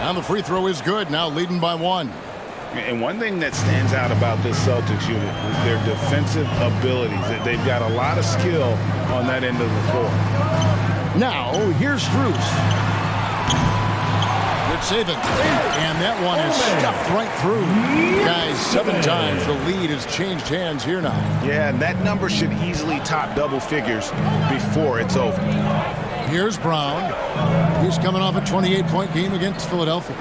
And the free throw is good, now leading by 1. And one thing that stands out about this Celtics unit is their defensive abilities. They've got a lot of skill on that end of the floor. Now, here's Strus. Good saving. And that one is stuffed right through. Guys, 7 times the lead has changed hands here now. Yeah, and that number should easily top double figures before it's over. Here's Brown. He's coming off a 28-point game against Philadelphia.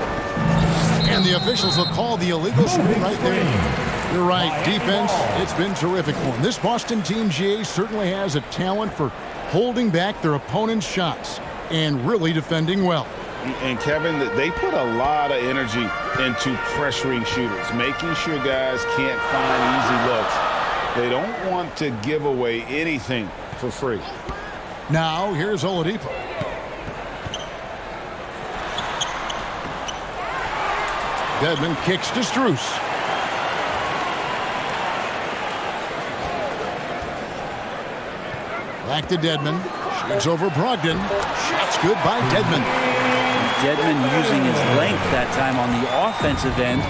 And the officials will call the illegal screen right there. You're right. Defense, it's been terrific for them. This Boston team, GA, certainly has a talent for holding back their opponent's shots and really defending well. And, Kevin, they put a lot of energy into pressuring shooters, making sure guys can't find easy looks. They don't want to give away anything for free. Now, here's Oladipo. Dedmon kicks to Strus. Back to Dedmon. Shoots over Brogdon. Shot's good by Dedmon. Dedmon using his length that time on the offensive end.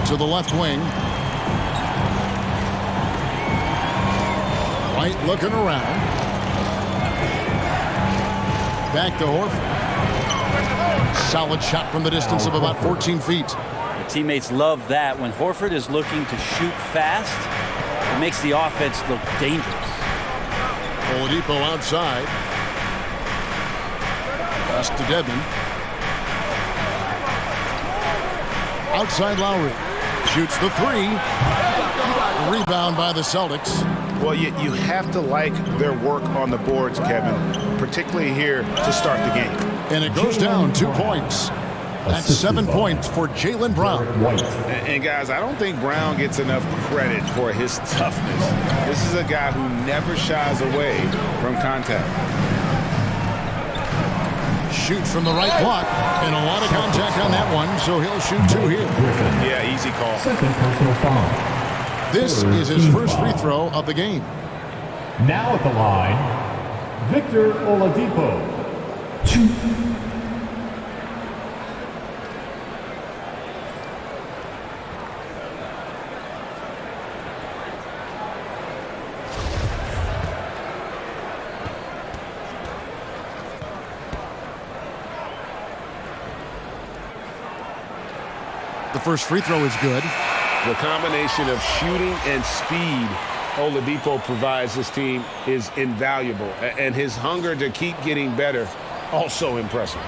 To the left wing. White looking around. Back to Horford. Solid shot from the distance of about 14 feet. The teammates love that. When Horford is looking to shoot fast, it makes the offense look dangerous. Oladipo outside. Pass to Dedmon. Outside Lowry. Shoots the 3. Rebound by the Celtics. Well, you have to like their work on the boards, Kevin, particularly here to start the game. And it goes down 2 points. That's 7 points for Jaylen Brown. And guys, I don't think Brown gets enough credit for his toughness. This is a guy who never shies away from contact. Shoots from the right block, and a lot of contact on that one, so he'll shoot 2 here. Yeah, easy call. Second personal foul. This is his first free throw of the game. Now at the line, Victor Oladipo. 2. The first free throw is good. The combination of shooting and speed Oladipo provides this team is invaluable. And his hunger to keep getting better, also impressive.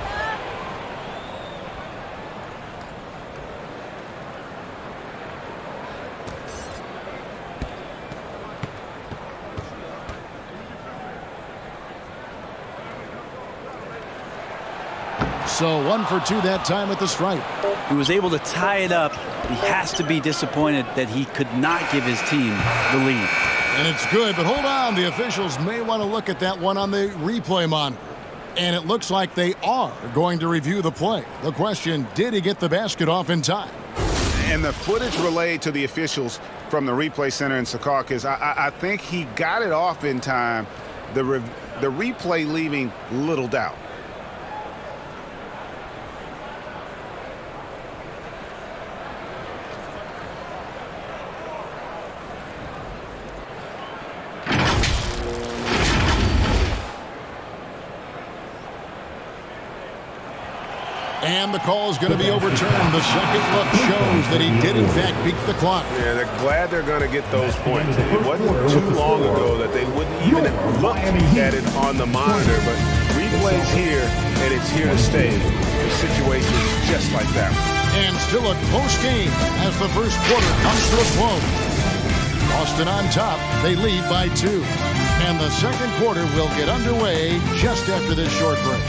So 1 for 2 that time at the stripe. He was able to tie it up. He has to be disappointed that he could not give his team the lead. And it's good, but hold on. The officials may want to look at that one on the replay monitor. And it looks like they are going to review the play. The question, did he get the basket off in time? And the footage relayed to the officials from the replay center in Secaucus, I think he got it off in time. The replay leaving little doubt. And the call is going to be overturned. The second look shows that he did, in fact, beat the clock. Yeah, they're glad they're going to get those points. It wasn't too long ago that they wouldn't even look at it on the monitor, but replay's here, and it's here to stay. The situation's just like that. And still a close game as the first quarter comes to a close. Boston on top. They lead by 2. And the second quarter will get underway just after this short break.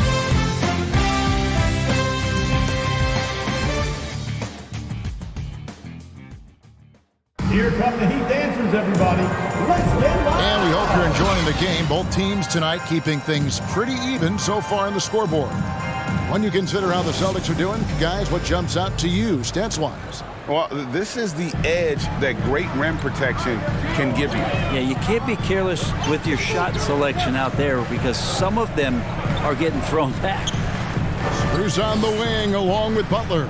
Here come the Heat dancers, everybody. Let's get live. And we hope you're enjoying the game. Both teams tonight keeping things pretty even so far in the scoreboard. When you consider how the Celtics are doing, guys, what jumps out to you stats-wise? Well, this is the edge that great rim protection can give you. Yeah, you can't be careless with your shot selection out there because some of them are getting thrown back. Strus on the wing along with Butler.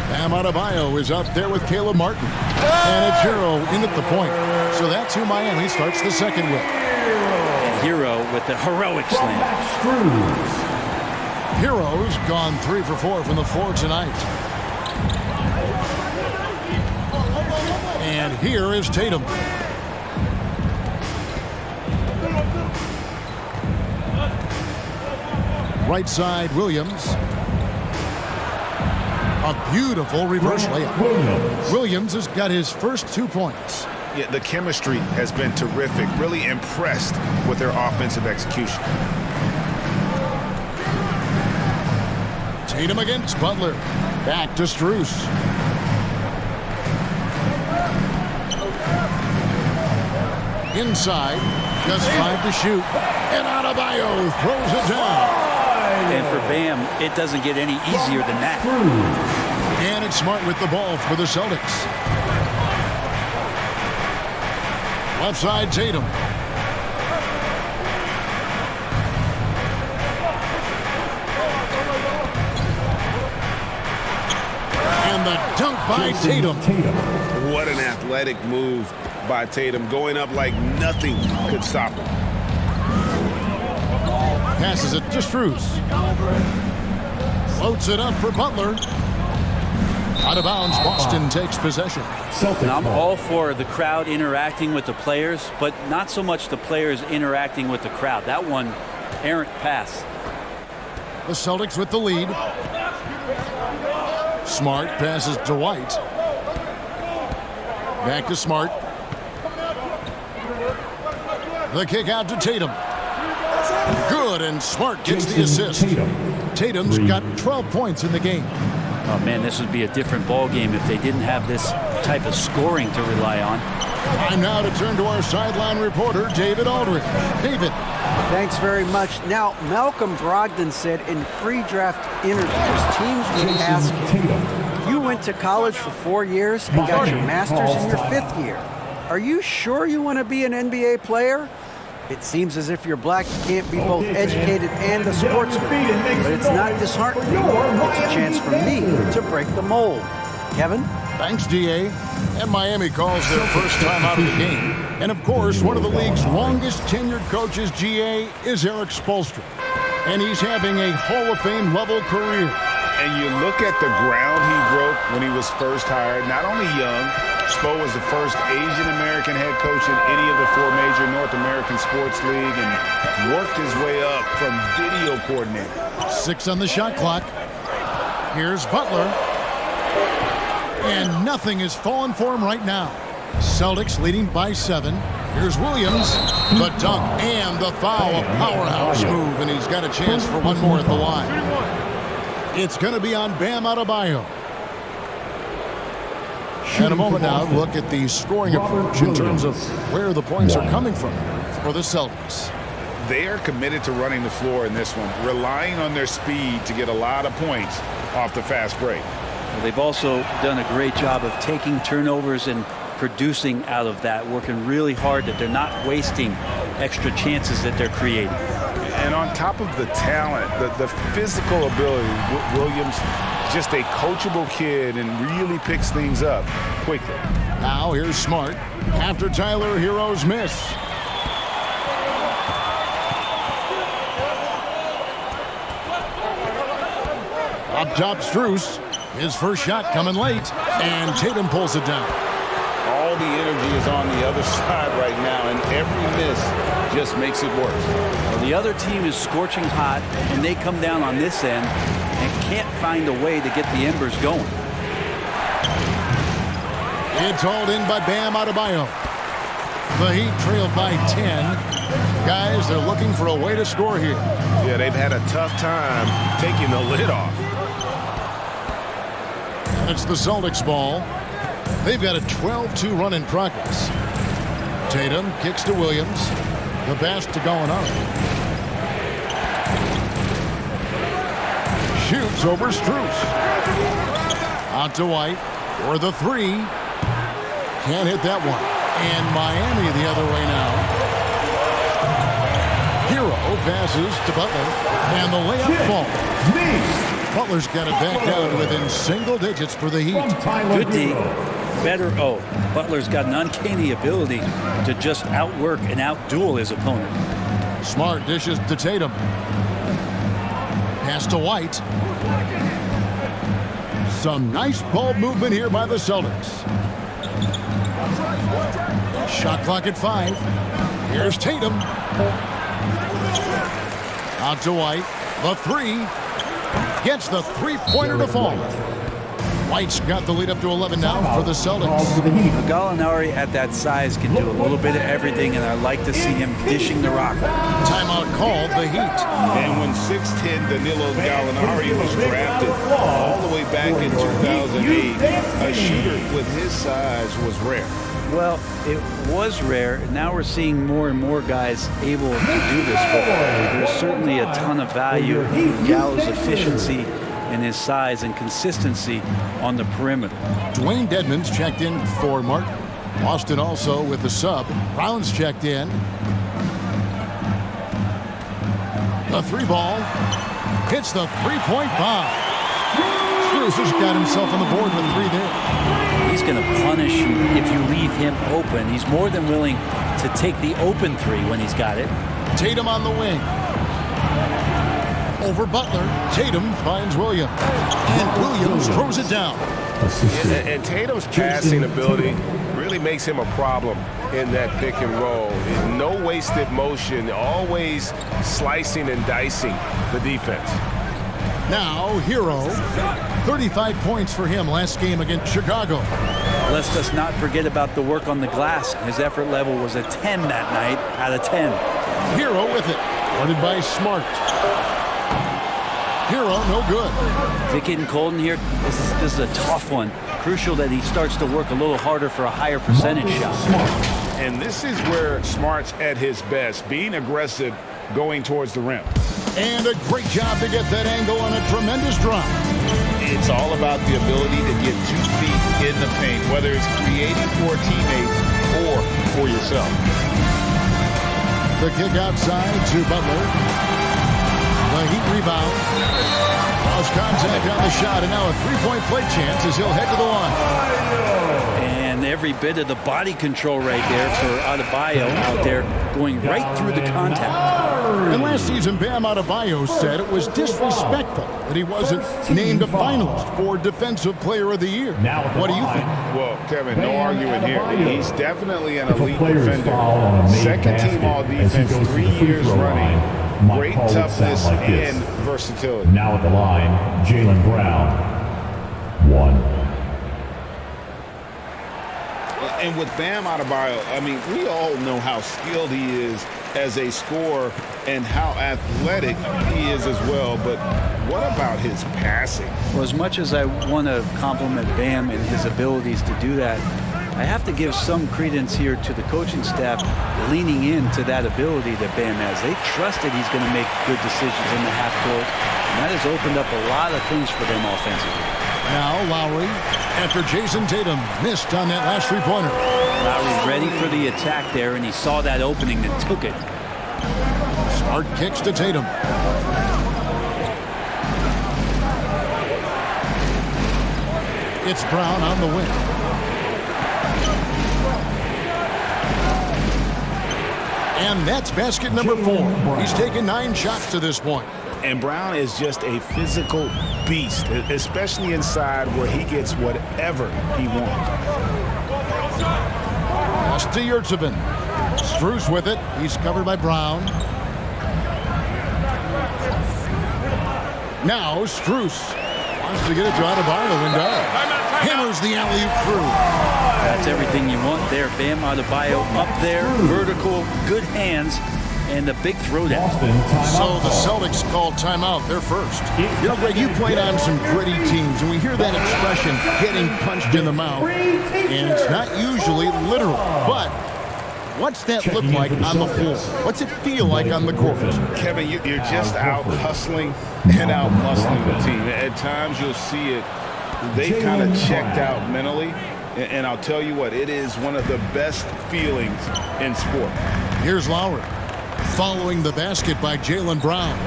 Bam Adebayo is up there with Caleb Martin. And it's Hero in at the point. So that's who Miami starts the second with. And Hero with the heroic slam. Hero's gone 3 for 4 from the floor tonight. And here is Tatum. Right side, Williams. A beautiful reverse layup. Williams has got his first 2 points. Yeah, the chemistry has been terrific. Really impressed with their offensive execution. Tatum against Butler. Back to Strus. Inside, just 5 to shoot. And Adebayo throws it down. And for Bam, it doesn't get any easier than that. And it's Smart with the ball for the Celtics. Left side, Tatum. And the dunk by Tatum. What an athletic move by Tatum. Going up like nothing could stop him. Passes it to Strus. Floats it up for Butler. Out of bounds, Boston takes possession. And I'm all for the crowd interacting with the players, but not so much the players interacting with the crowd. That one, errant pass. The Celtics with the lead. Smart passes to White. Back to Smart. The kick out to Tatum. Good, and Smart gets the assist. Tatum's got 12 points in the game. Oh, man, this would be a different ball game if they didn't have this type of scoring to rely on. Time now to turn to our sideline reporter, David Aldridge. David. Thanks very much. Now, Malcolm Brogdon said in pre-draft interviews, teams would ask him, you went to college for 4 years and got your master's in your 5th year. Are you sure you want to be an NBA player? It seems as if you're black, you can't be both educated and a sportsman. But it's not disheartening. It's a chance for me to break the mold. Kevin? Thanks, DA. And Miami calls their first time out of the game. And, of course, one of the league's longest tenured coaches, GA, is Eric Spoelstra. And he's having a Hall of Fame level career. And you look at the ground he broke when he was first hired. Not only young, Spo was the first Asian-American head coach in any of the 4 major North American sports league and worked his way up from video coordinator. 6 on the shot clock. Here's Butler. And nothing is falling for him right now. Celtics leading by 7. Here's Williams. The dunk and the foul. A powerhouse move, and he's got a chance for one more at the line. It's going to be on Bam Adebayo. And a moment now, look at the scoring approach in terms of where the points are coming from for the Celtics. They are committed to running the floor in this one, relying on their speed to get a lot of points off the fast break. Well, they've also done a great job of taking turnovers and producing out of that, working really hard that they're not wasting extra chances that they're creating. And on top of the talent, the physical ability, Williams, just a coachable kid and really picks things up quickly. Now here's Smart after Tyler Hero's miss. Up top, Strus. His first shot coming late, and Tatum pulls it down. All the energy is on the other side right now, and every miss just makes it worse. Well, the other team is scorching hot, and they come down on this end and can't find a way to get the embers going. It's hauled in by Bam Adebayo. The Heat trailed by 10. Guys, they're looking for a way to score here. Yeah, they've had a tough time taking the lid off. And it's the Celtics ball. They've got a 12-2 run in progress. Tatum kicks to Williams. The best to going up. Shoots over Strus. Out to White for the 3. Can't hit that one. And Miami the other way now. Hero passes to Butler, and the layup falls. Butler's got it back down to within single digits for the Heat. Good D. Better. Oh, Butler's got an uncanny ability to just outwork and outduel his opponent. Smart dishes to Tatum. Pass to White. Some nice ball movement here by the Celtics. Shot clock at 5. Here's Tatum. Out to White. The 3. Gets the three-pointer to fall. White's got the lead up to 11 now for the Celtics. Gallinari at that size can do a little bit of everything, and I like to see him dishing the rock. Timeout called the Heat. And when 6'10" Danilo Gallinari was drafted all the way back in 2008, a shooter with his size was rare. Well, it was rare. Now we're seeing more and more guys able to do this, but there's certainly a ton of value in Gallo's efficiency and his size and consistency on the perimeter. Dwayne Dedmon's checked in for Martin. Austin also with the sub. Brown's checked in. The 3-ball hits the three-point bomb. Strus has got himself on the board with 3 there. He's going to punish you if you leave him open. He's more than willing to take the open 3 when he's got it. Tatum on the wing. Over Butler. Tatum finds Williams. And Williams throws it down. And Tatum's passing ability really makes him a problem in that pick and roll. No wasted motion, always slicing and dicing the defense. Now, Hero. 35 points for him last game against Chicago. Let's just not forget about the work on the glass. His effort level was a 10 that night out of 10. Hero with it. Guarded by Smart. Hero, no good. Is it getting cold in here? This is a tough one. Crucial that he starts to work a little harder for a higher percentage shot. And this is where Smart's at his best, being aggressive, going towards the rim. And a great job to get that angle on a tremendous drop. It's all about the ability to get 2 feet in the paint, whether it's creating for a teammate or for yourself. The kick outside to Butler. The Heat rebound. Lost contact on the shot, and now a 3-point play chance as he'll head to the line. And every bit of the body control right there for Adebayo out there going right through the contact. And last season, Bam Adebayo said it was disrespectful that he wasn't named a finalist for Defensive Player of the Year. What do you think? Well, Kevin, no argument here. He's definitely an elite defender. Second team all defense, 3 years running. Great toughness and versatility. Now at the line, Jaylen Brown. 1. And with Bam Adebayo, I mean, we all know how skilled he is as a scorer and how athletic he is as well. But what about his passing? Well, as much as I want to compliment Bam and his abilities to do that, I have to give some credence here to the coaching staff leaning into that ability that Bam has. They trust that he's going to make good decisions in the half court, and that has opened up a lot of things for them offensively. Now Lowry, after Jason Tatum missed on that last 3-pointer. Lowry's ready for the attack there, and he saw that opening and took it. Smart kicks to Tatum. It's Brown on the wing. And that's basket number 4. He's taken 9 shots to this point. And Brown is just a physical beast, especially inside where he gets whatever he wants. Pass to Yurtsevin. Strus with it. He's covered by Brown. Now Strus wants to get it to Adebayo and does. Hammers the alley-oop through. That's everything you want there. Bam Adebayo up there, vertical, good hands, and a big throwdown. So the Celtics called timeout. They're first. You know, Greg, you played on some gritty teams, and we hear that expression, getting punched in the mouth, and it's not usually literal. But what's that look like on the floor? What's it feel like on the court? Kevin, you're just out hustling and out muscling the team. At times you'll see it. They kind of checked out mentally. And I'll tell you what, it is one of the best feelings in sport. Here's Lowry. Following the basket by Jaylen Brown.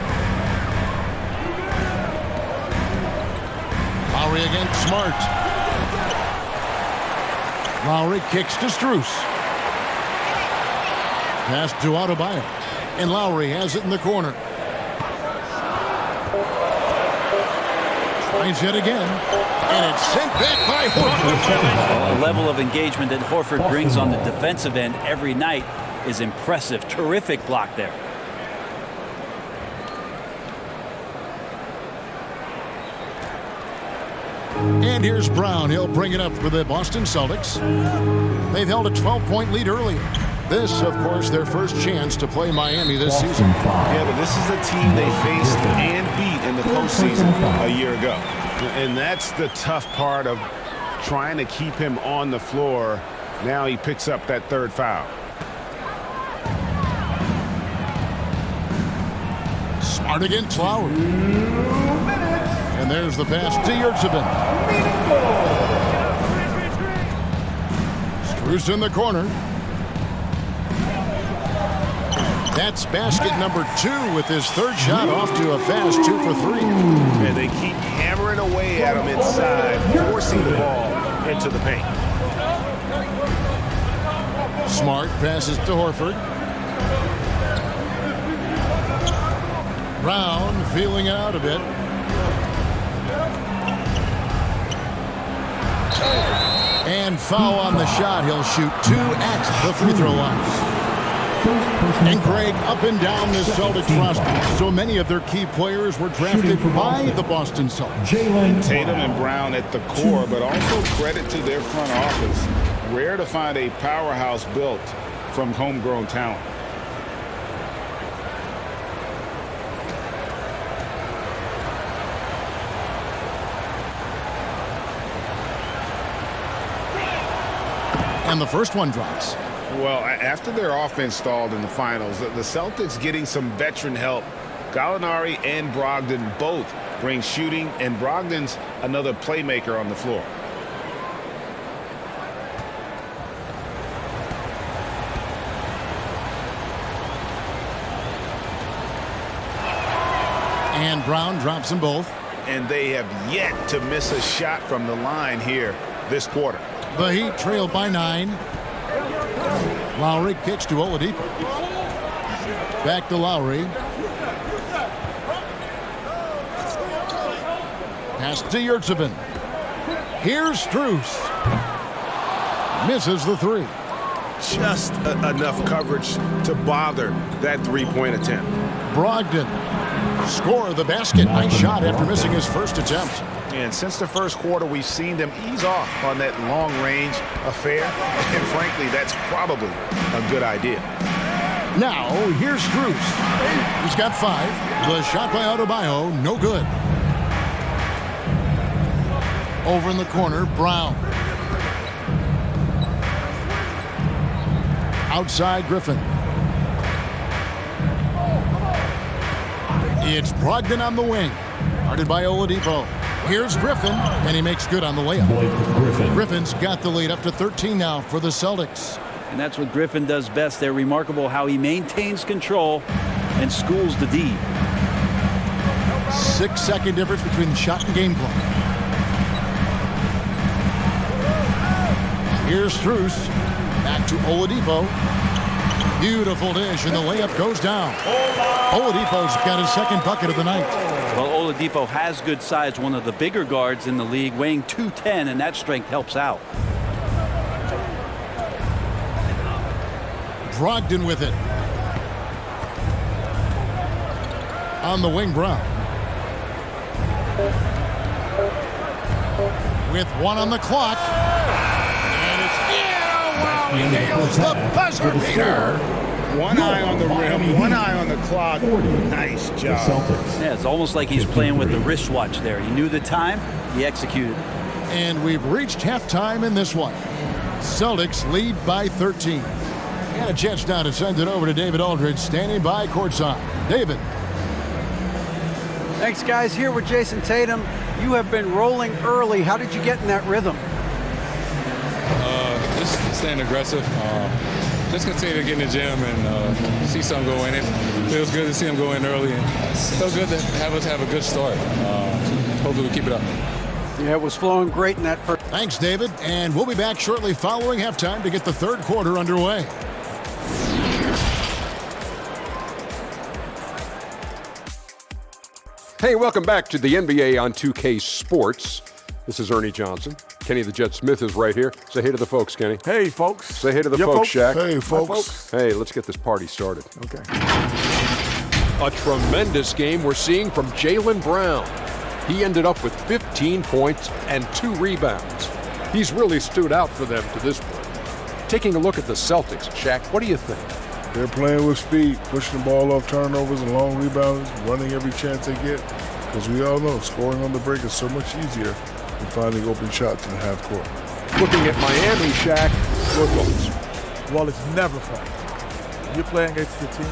Lowry against Smart. Lowry kicks to Strus. Pass to Adebayo. And Lowry has it in the corner. Tries it again. And it's sent back by Horford. The level of engagement that Horford brings on the defensive end every night is impressive. Terrific block there. And here's Brown. He'll bring it up for the Boston Celtics. They've held a 12-point lead earlier. This, of course, their first chance to play Miami this season. Yeah, but this is a team they faced and beat in the postseason a year ago. And that's the tough part of trying to keep him on the floor. Now he picks up that third foul. Smart against Lowry. And there's the pass to Yurtsevin. Strus in the corner. That's basket number 2 with his third shot off to a fast 2 for 3. And they keep hammering away at him inside, forcing the ball into the paint. Smart passes to Horford. Brown feeling it out a bit. And foul on the shot. He'll shoot 2 at the free throw line. And Greg, up and down the Celtics roster, so many of their key players were drafted by the Boston Celtics. Tatum and Brown at the core, but also credit to their front office. Rare to find a powerhouse built from homegrown talent. And the first one drops. Well, after their offense stalled in the finals, the Celtics getting some veteran help. Gallinari and Brogdon both bring shooting, and Brogdon's another playmaker on the floor. And Brown drops them both. And they have yet to miss a shot from the line here this quarter. The Heat trail by 9. Lowry kicks to Oladipo. Back to Lowry. Pass to Yurtsevin. Here's Strus. Misses the 3. Just enough coverage to bother that three-point attempt. Brogdon. Score the basket. Nice shot after missing his first attempt. And since the first quarter, we've seen them ease off on that long-range affair. And frankly, that's probably a good idea. Now, here's Strus. He's got 5. The shot by Adebayo, no good. Over in the corner, Brown. Outside, Griffin. It's Brogdon on the wing. Guarded by Oladipo. Here's Griffin, and he makes good on the layup. Griffin's got the lead up to 13 now for the Celtics. And that's what Griffin does best. They're remarkable how he maintains control and schools the D. 6-second difference between the shot and game clock. Here's Strus. Back to Oladipo. Beautiful dish, and the layup goes down. Oladipo's got his second bucket of the night. Well, Oladipo has good size, one of the bigger guards in the league, weighing 210, and that strength helps out. Brogdon with it. On the wing, Brown. With 1 on the clock. And it's wow, he nails the buzzer beater. One eye on the rim, one eye on the clock. Nice job. Yeah, it's almost like he's playing with the wristwatch there. He knew the time, he executed. And we've reached halftime in this one. Celtics lead by 13. And a chance now to send it over to David Aldridge, standing by courtside. David. Thanks, guys. Here with Jason Tatum. You have been rolling early. How did you get in that rhythm? Just staying aggressive. just continue to get in the gym and see some go in. It feels good to see them go in early, and it feels good to have us have a good start. Hopefully we keep it up. Yeah, it was flowing great in that first. Thanks, David. And we'll be back shortly following halftime to get the third quarter underway. Hey, welcome back to the NBA on 2K Sports. This is Ernie Johnson. Kenny the Jet Smith is right here. Say hey to the folks, Kenny. Hey, folks. Say hey to the folks, Shaq. Hey, folks. Hey, let's get this party started. Okay. A tremendous game we're seeing from Jaylen Brown. He ended up with 15 points and 2 rebounds. He's really stood out for them to this point. Taking a look at the Celtics, Shaq, what do you think? They're playing with speed, pushing the ball off turnovers and long rebounds, running every chance they get. Because we all know scoring on the break is so much easier than finding open shots in the half court. Looking at Miami, Shaq, your thoughts? Well, it's never fun. You're playing against a team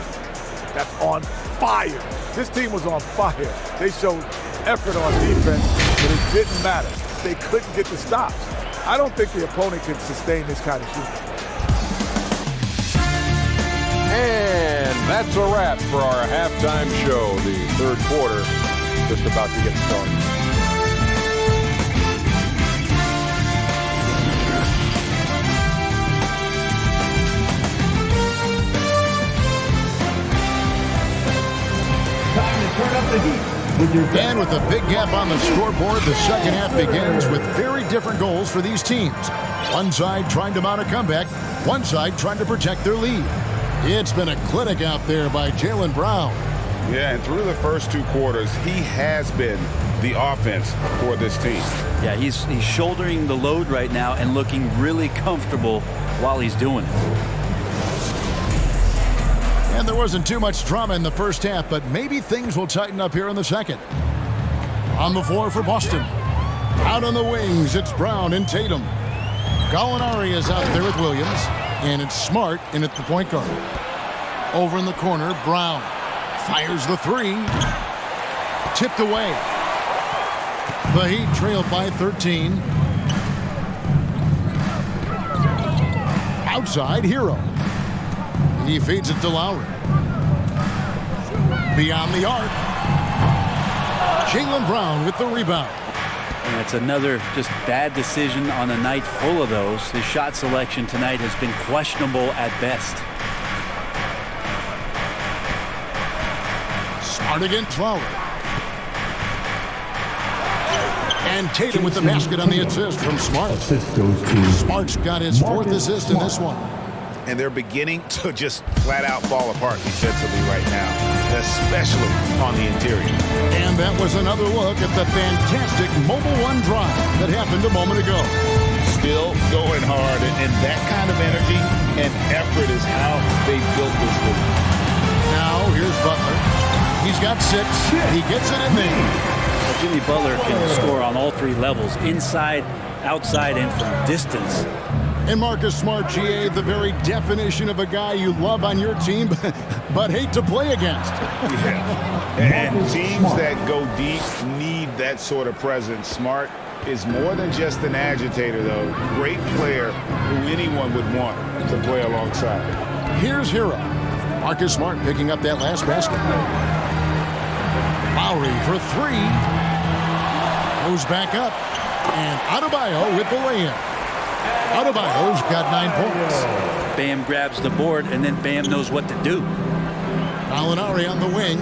that's on fire. This team was on fire. They showed effort on defense, but it didn't matter. They couldn't get the stops. I don't think the opponent can sustain this kind of shooting. And that's a wrap for our halftime show. The third quarter just about to get started. Time to turn up the heat. And with a big gap on the scoreboard, the second half begins with very different goals for these teams. One side trying to mount a comeback, one side trying to protect their lead. It's been a clinic out there by Jaylen Brown. Yeah, and through the first 2 quarters, he has been the offense for this team. Yeah, he's shouldering the load right now and looking really comfortable while he's doing it. And there wasn't too much drama in the first half, but maybe things will tighten up here in the second. On the floor for Boston. Out on the wings, it's Brown and Tatum. Gallinari is out there with Williams, and it's Smart in at the point guard. Over in the corner, Brown fires the 3. Tipped away. The Heat trailed by 13. Outside, Hero. He feeds it to Lowry. Beyond the arc. Jaylen Brown with the rebound. And it's another just bad decision on a night full of those. His shot selection tonight has been questionable at best. Smart against Lowry. And Tatum with the basket on the assist from Smart. Smart's got his 4th assist in this one. And they're beginning to just flat out fall apart defensively right now, especially on the interior. And that was another look at the fantastic Mobile One drive that happened a moment ago. Still going hard, and that kind of energy and effort is how they built this league. Now here's Butler. He's got 6. He gets it in there. Jimmy Butler can score on all 3 levels, inside, outside, and from distance. And Marcus Smart, GA, the very definition of a guy you love on your team, but hate to play against. Yeah. And teams that go deep need that sort of presence. Smart is more than just an agitator, though. Great player who anyone would want to play alongside. Here's Hero. Marcus Smart picking up that last basket. Lowry for 3. Goes back up. And Adebayo with the lay-in. Adebayo's got 9 points. Bam grabs the board, and then Bam knows what to do. Gallinari on the wing.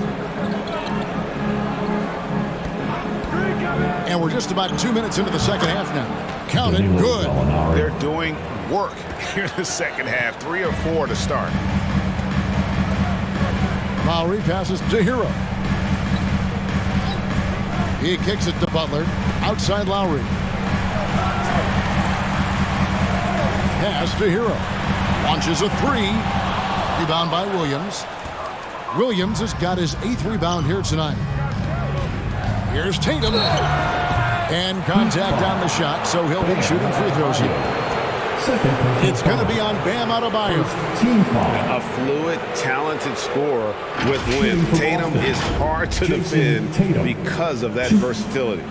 And we're just about 2 minutes into the second half now. Count it, good. They're doing work here in the second half. 3 or 4 to start. Lowry passes to Hero. He kicks it to Butler. Outside Lowry. Pass to Hero. Launches a 3. Rebound by Williams. Williams has got his 8th rebound here tonight. Here's Tatum. And contact on the shot, so he'll be shooting free throws here. It's going to be on Bam Adebayo. A fluid, talented scorer with width. Tatum is hard to defend because of that versatility.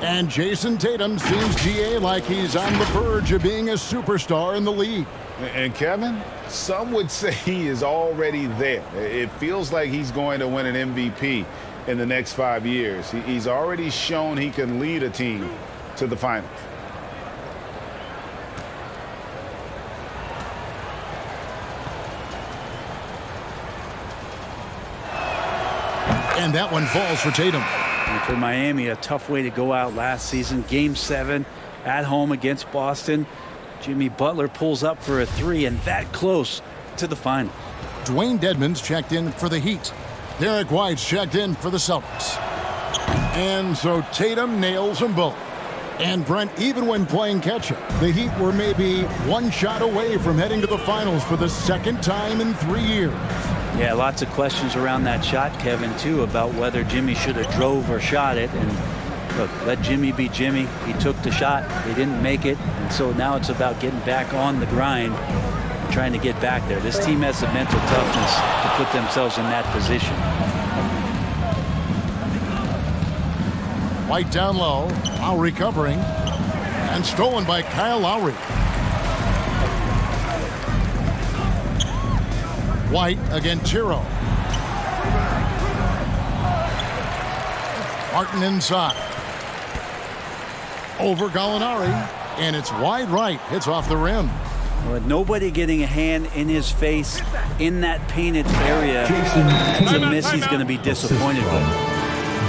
And Jason Tatum seems, GA, like he's on the verge of being a superstar in the league. And Kevin, some would say he is already there. It feels like he's going to win an MVP in the next 5 years. He's already shown he can lead a team to the finals. And that one falls for Tatum. And for Miami, a tough way to go out last season. Game 7 at home against Boston. Jimmy Butler pulls up for a 3 and that close to the final. Dwayne Dedmon's checked in for the Heat. Derek White's checked in for the Celtics. And so Tatum nails them both. And Brent, even when playing catch-up, the Heat were maybe one shot away from heading to the finals for the second time in 3 years. Yeah, lots of questions around that shot, Kevin, too, about whether Jimmy should have drove or shot it. And look, let Jimmy be Jimmy. He took the shot. They didn't make it. And so now it's about getting back on the grind and trying to get back there. This team has the mental toughness to put themselves in that position. White down low. Lowry covering. And stolen by Kyle Lowry. White against Tiro. Martin inside. Over Gallinari. And it's wide right. It's off the rim. With nobody getting a hand in his face in that painted area, it's a miss he's going to be disappointed with.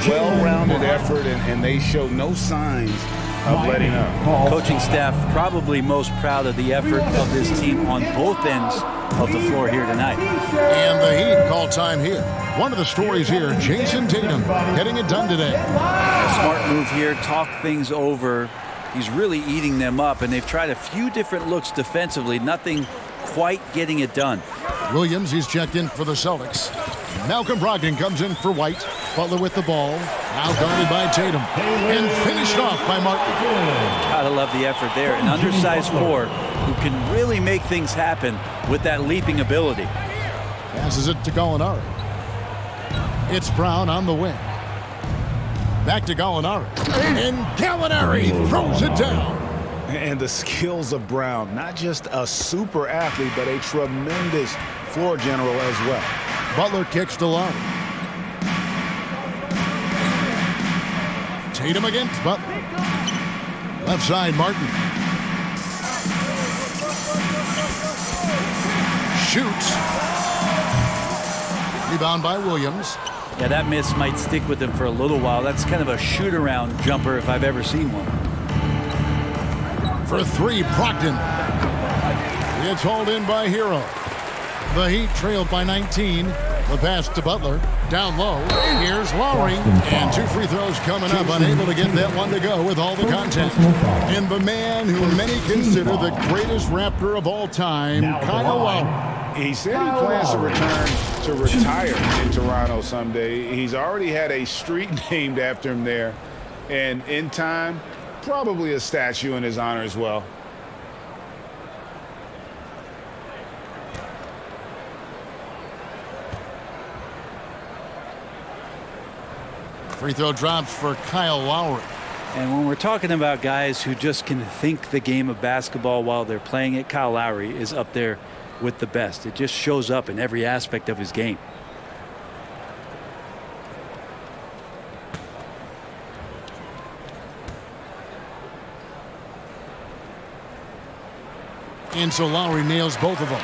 Well-rounded effort, and they show no signs of letting up. Coaching staff probably most proud of the effort of this team on both ends of the floor here tonight. And the Heat call time here. One of the stories here, Jason Tatum getting it done today. A smart move here, talk things over. He's really eating them up, and they've tried a few different looks defensively, nothing quite getting it done. Williams, he's checked in for the Celtics. Malcolm Brogdon comes in for White. Butler with the ball. Now guarded by Tatum. And finished off by Martin. Gotta love the effort there. An undersized 4 who can really make things happen with that leaping ability. Passes it to Gallinari. It's Brown on the wing. Back to Gallinari. And Gallinari throws it down. And the skills of Brown, not just a super athlete, but a tremendous floor general as well. Butler kicks to Lowry. Tatum against Butler. Left side, Martin. Shoots. Rebound by Williams. Yeah, that miss might stick with him for a little while. That's kind of a shoot-around jumper if I've ever seen one. For 3, Brogdon. It's hauled in by Hero. The Heat trailed by 19. The pass to Butler. Down low. Here's Lowry. And 2 free throws coming up. Unable to get that one to go with all the contact. And the man who many consider the greatest Raptor of all time, Kyle Lowry. He said he plans to return to retire in Toronto someday. He's already had a street named after him there. And in time, probably a statue in his honor as well. Free throw drops for Kyle Lowry. And when we're talking about guys who just can think the game of basketball while they're playing it, Kyle Lowry is up there with the best. It just shows up in every aspect of his game. And so Lowry nails both of them.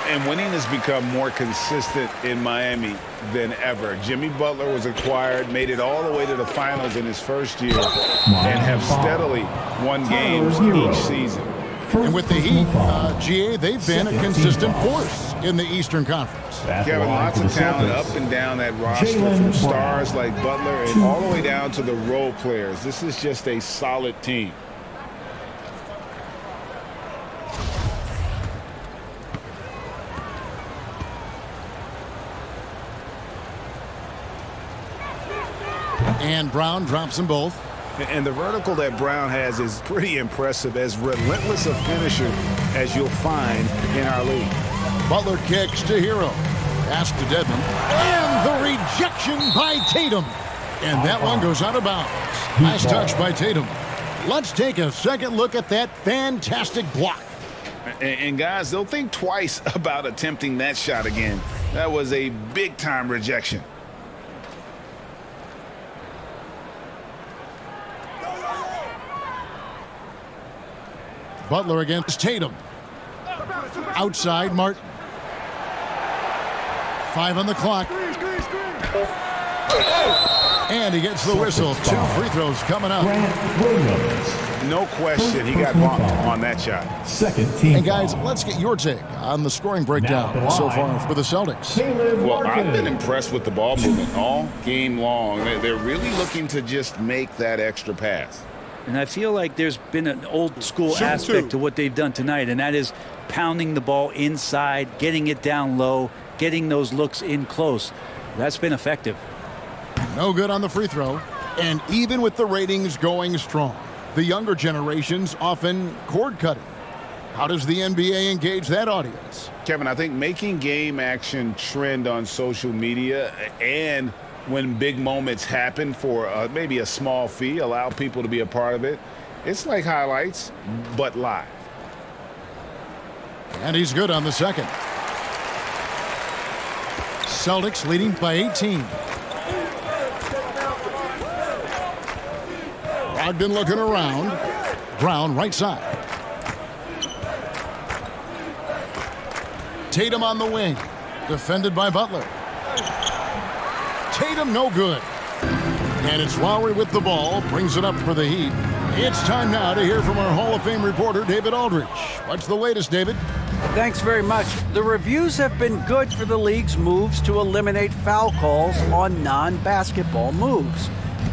And winning has become more consistent in Miami than ever. Jimmy Butler was acquired, made it all the way to the finals in his first year, and have steadily won games each season. And with the Heat, GA, they've been a consistent force in the Eastern Conference. Kevin, lots of talent up and down that roster, from stars like Butler and all the way down to the role players. This is just a solid team. And Brown drops them both. And the vertical that Brown has is pretty impressive, as relentless a finisher as you'll find in our league. Butler kicks to Hero. Pass to Dedmon. And the rejection by Tatum. And that one goes out of bounds. Nice touch by Tatum. Let's take a second look at that fantastic block. And guys, they'll think twice about attempting that shot again. That was a big-time rejection. Butler against Tatum. Outside, Martin. 5 on the clock. And he gets the whistle. 2 free throws coming up. No question, he got bumped on that shot. Second team. And guys, let's get your take on the scoring breakdown so far for the Celtics. Well, I've been impressed with the ball movement all game long. They're really looking to just make that extra pass. And I feel like there's been an old school aspect to what they've done tonight, and that is pounding the ball inside, getting it down low, getting those looks in close. That's been effective. No good on the free throw. And even with the ratings going strong, the younger generations often cord cutting. How does the NBA engage that audience? Kevin, I think making game action trend on social media and when big moments happen for maybe a small fee, allow people to be a part of it. It's like highlights, but live. And he's good on the second. Celtics leading by 18. Brogdon looking around. Brown right side. Tatum on the wing. Defended by Butler. Tatum no good. And it's Lowry with the ball. Brings it up for the Heat. It's time now to hear from our Hall of Fame reporter, David Aldridge. What's the latest, David? Thanks very much. The reviews have been good for the league's moves to eliminate foul calls on non-basketball moves.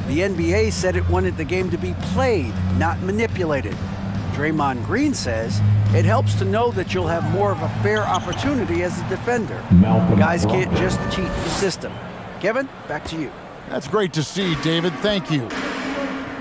The NBA said it wanted the game to be played, not manipulated. Draymond Green says it helps to know that you'll have more of a fair opportunity as a defender. Guys can't just cheat the system. Kevin, back to you. That's great to see, David. Thank you.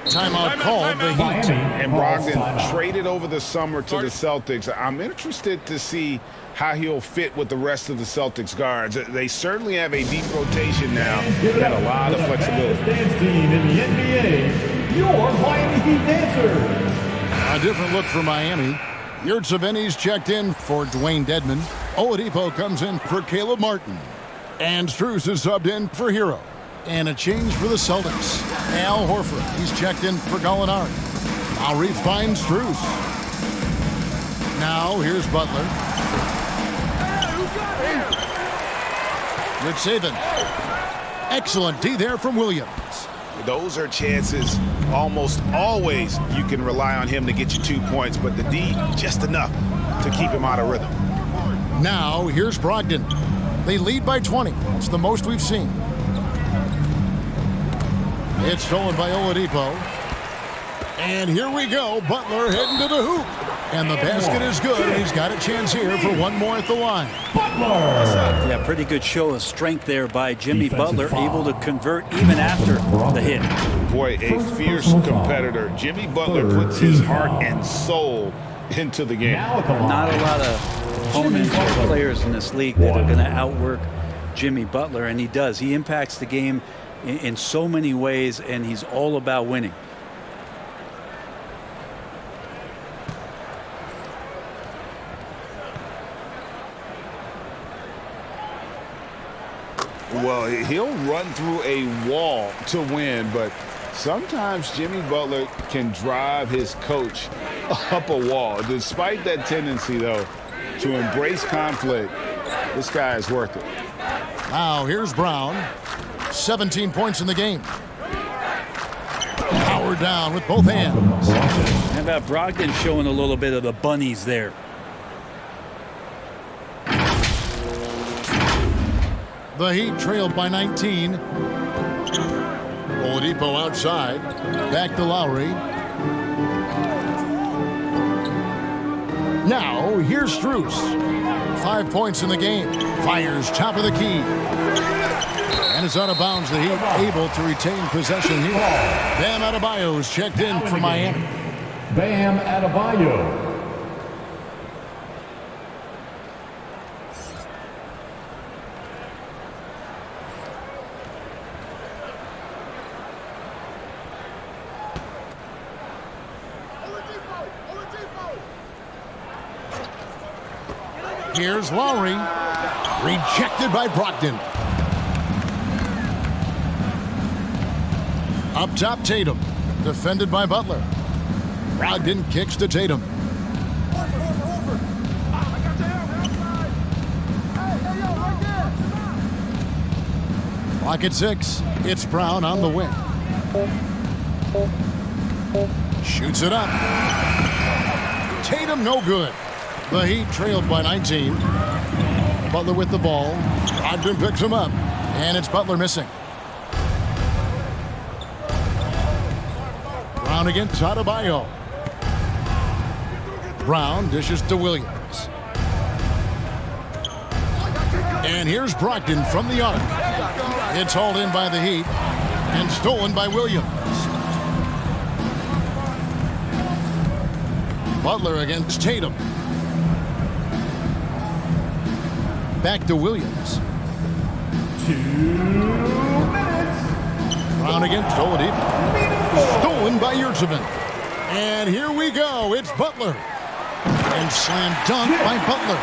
Timeout called the Heat. And Brogdon traded over the summer to the Celtics. I'm interested to see how he'll fit with the rest of the Celtics guards. They certainly have a deep rotation now and a lot of flexibility. Dance team in the NBA, your Miami Heat dancers. A different look for Miami. Yurtseveni's checked in for Dwayne Dedman. Oladipo comes in for Caleb Martin. And Strus is subbed in for Hero. And a change for the Celtics. Al Horford, he's checked in for Gallinari. Lowry finds Strus. Now here's Butler. Rich Saban. Excellent D there from Williams. Those are chances almost always you can rely on him to get you 2 points, but the D just enough to keep him out of rhythm. Now here's Brogdon. They lead by 20. That's the most we've seen. It's stolen by Oladipo. And here we go. Butler heading to the hoop. And the basket is good. He's got a chance here for one more at the line. Yeah, pretty good show of strength there by Jimmy Butler, able to convert even after the hit. Boy, a fierce competitor. Jimmy Butler puts his heart and soul into the game. Not a lot of opponents or players in this league that are going to outwork Jimmy Butler, and he does. He impacts the game in so many ways, and he's all about winning. Well, he'll run through a wall to win, but sometimes Jimmy Butler can drive his coach up a wall. Despite that tendency, though, to embrace conflict, this guy is worth it. Now here's Brown. 17 points in the game. Power down with both hands. How about Brogdon showing a little bit of the bunnies there? The Heat trailed by 19. Oladipo outside. Back to Lowry. Now, here's Strus. 5 points in the game. Fires top of the key. And it's out of bounds. The Heat able to retain possession here. Bam Adebayo's checked in for Miami. Bam Adebayo. Here's Lowry. Rejected by Brogdon. Up top, Tatum. Defended by Butler. Brogdon kicks to Tatum. Clock at 6. It's Brown on the wing. Shoots it up. Tatum no good. The Heat trailed by 19. Butler with the ball. Brogdon picks him up. And it's Butler missing. Brown against Adebayo. Brown dishes to Williams. And here's Brogdon from the arc. It's hauled in by the Heat and stolen by Williams. Butler against Tatum. Back to Williams. 2 minutes. Brown against Oladipo. Stolen by Yurtseven. And here we go. It's Butler. And slam dunk by Butler.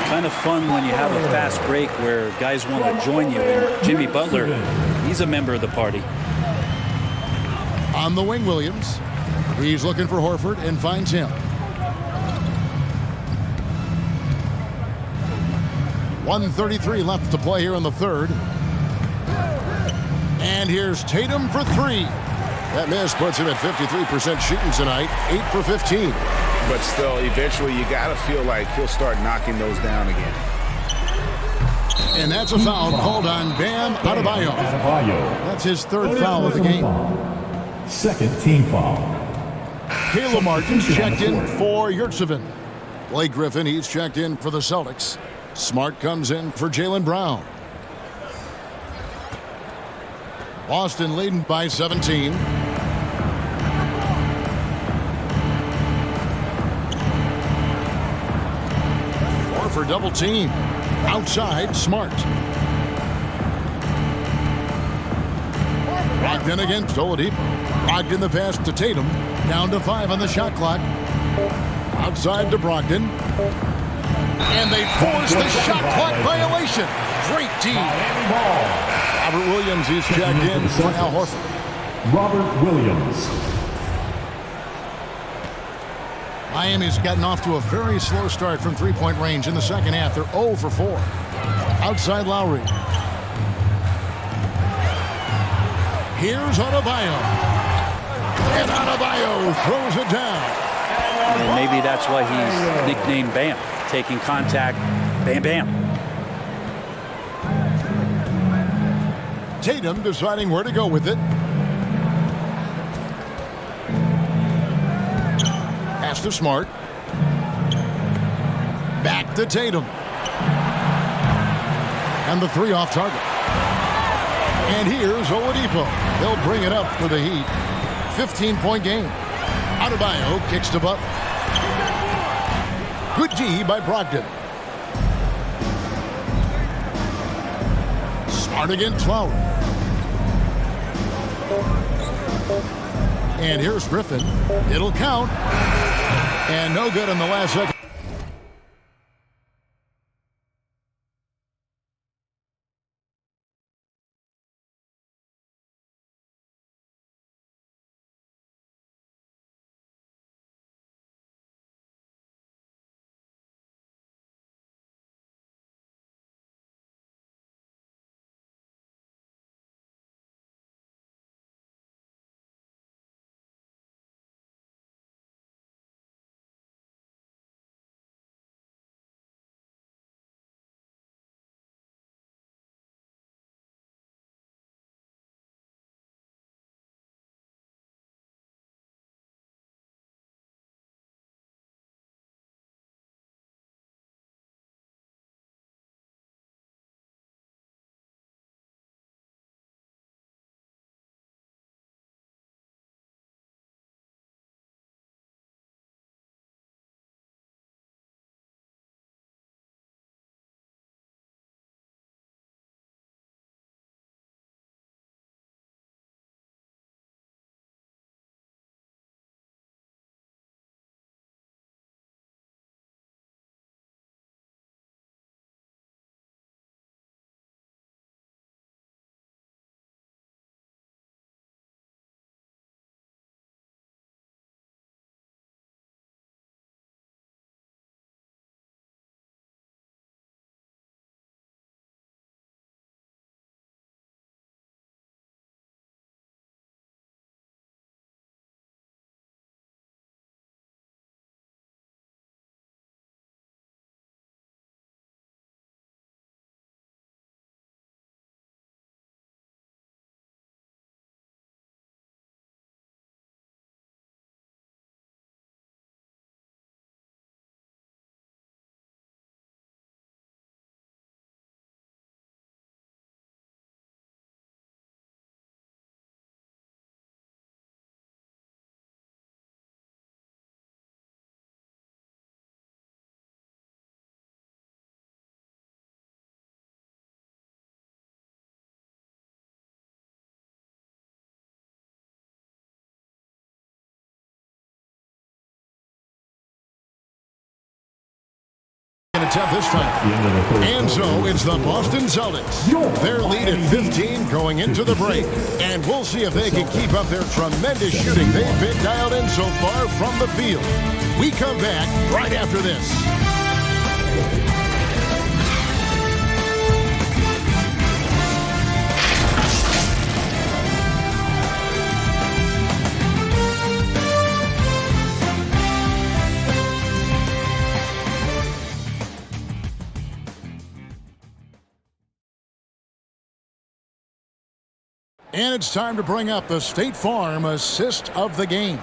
Kind of fun when you have a fast break where guys want to join you. And Jimmy Butler, he's a member of the party. On the wing, Williams. He's looking for Horford and finds him. 1:33 left to play here in the third. And here's Tatum for 3. That miss puts him at 53% shooting tonight, 8 for 15. But still, eventually you got to feel like he'll start knocking those down again. And that's a foul called on Bam Adebayo. That's his third foul of the game. Second team foul. Caleb Martin's checked in for Yurtseven. Blake Griffin, he's checked in for the Celtics. Smart comes in for Jaylen Brown. Boston leading by 17. For double team. Outside, Smart. Brogdon against Oladipo. Brogdon the pass to Tatum. Down to 5 on the shot clock. Outside to Brogdon. And they force the shot clock violation. Great team. Robert Williams, he's checked in for Al Horford. Robert Williams. Miami's gotten off to a very slow start from three-point range in the second half. They're 0 for 4. Outside Lowry. Here's Adebayo. And Adebayo throws it down. And maybe that's why he's nicknamed Bam. Taking contact, bam, bam. Tatum deciding where to go with it. Pass to Smart. Back to Tatum. And the 3 off target. And here's Oladipo. They'll bring it up for the Heat. 15-point game. Adebayo kicks to Butler. Good D by Brogdon. Smart against Lowry. And here's Griffin. It'll count. And no good in the last second. set this time. And so it's the Boston Celtics. Their lead at 15 going into the break. And we'll see if they can keep up their tremendous shooting they've been dialed in so far from the field. We come back right after this. And it's time to bring up the State Farm assist of the game.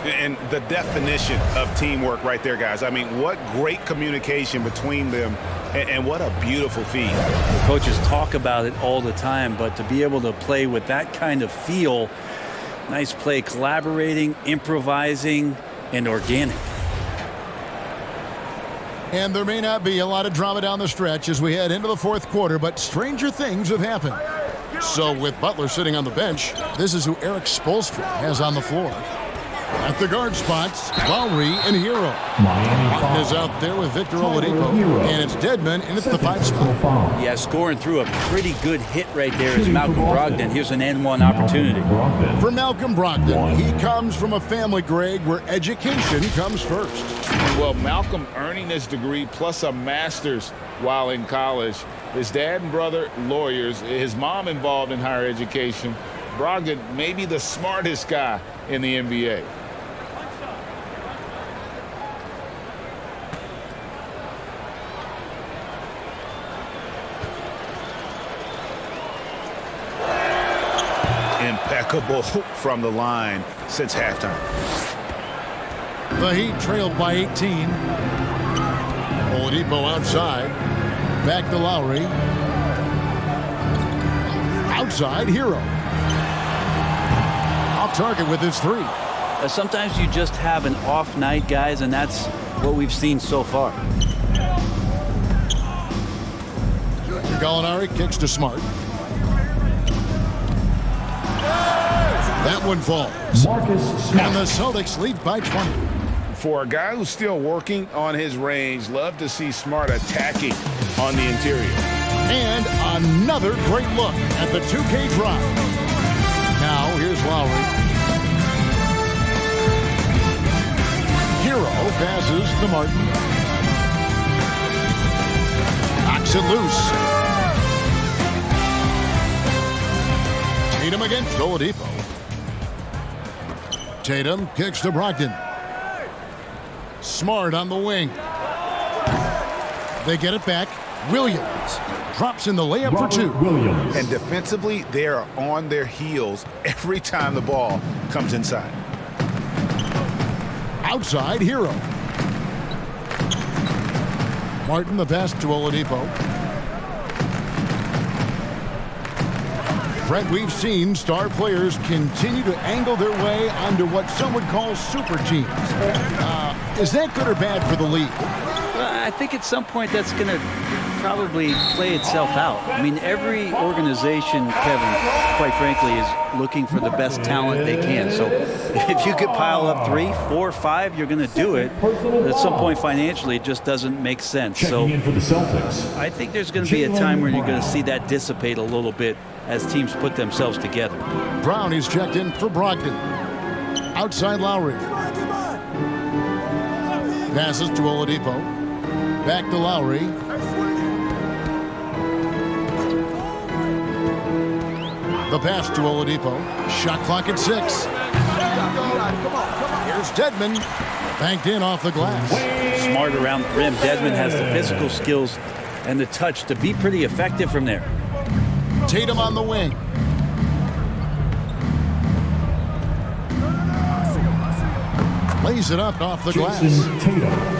And the definition of teamwork right there, guys. I mean, what great communication between them, and what a beautiful feed. The coaches talk about it all the time, but to be able to play with that kind of feel, nice play, collaborating, improvising, and organic. And there may not be a lot of drama down the stretch as we head into the fourth quarter, but stranger things have happened. So with Butler sitting on the bench, this is who Eric Spoelstra has on the floor. At the guard spots, Lowry and Hero. Martin is out there with Victor Oladipo, and it's Dedmon in at the 5 spot. Yeah, scoring through a pretty good hit right there is Malcolm Brogdon. Here's an N1 opportunity. For Malcolm Brogdon, he comes from a family, Greg, where education comes first. Well, Malcolm earning his degree plus a master's while in college. His dad and brother, lawyers. His mom involved in higher education. Brogdon, maybe the smartest guy in the NBA. Impeccable from the line since halftime. The Heat trailed by 18. Oladipo outside. Back to Lowry. Outside, Hero. Off target with his 3. Sometimes you just have an off night, guys, and that's what we've seen so far. Gallinari kicks to Smart. That one falls. And the Celtics lead by 20. For a guy who's still working on his range, love to see Smart attacking on the interior. And another great look at the 2K drive. Now here's Lowry. Hero passes to Martin. Knocks it loose. Tatum against Oladipo. Tatum kicks to Brogdon. Smart on the wing. They get it back. Williams drops in the layup for 2. And defensively, they are on their heels every time the ball comes inside. Outside, Hero. Martin the pass to Oladipo. Brett, we've seen star players continue to angle their way onto what some would call super teams. Is that good or bad for the league? I think at some point that's going to probably play itself out. I mean, every organization, Kevin, quite frankly, is looking for the best talent they can. So if you could pile up 3, 4, 5, you're going to do it. At some point financially, it just doesn't make sense. So I think there's going to be a time where you're going to see that dissipate a little bit as teams put themselves together. Brown is checked in for Brogdon. Outside Lowry. Passes to Oladipo. Back to Lowry. The pass to Oladipo. Shot clock at 6. Here's Dedmon. Banked in off the glass. Smart around the rim. Dedmon has the physical skills and the touch to be pretty effective from there. Tatum on the wing. Lays it up off the glass.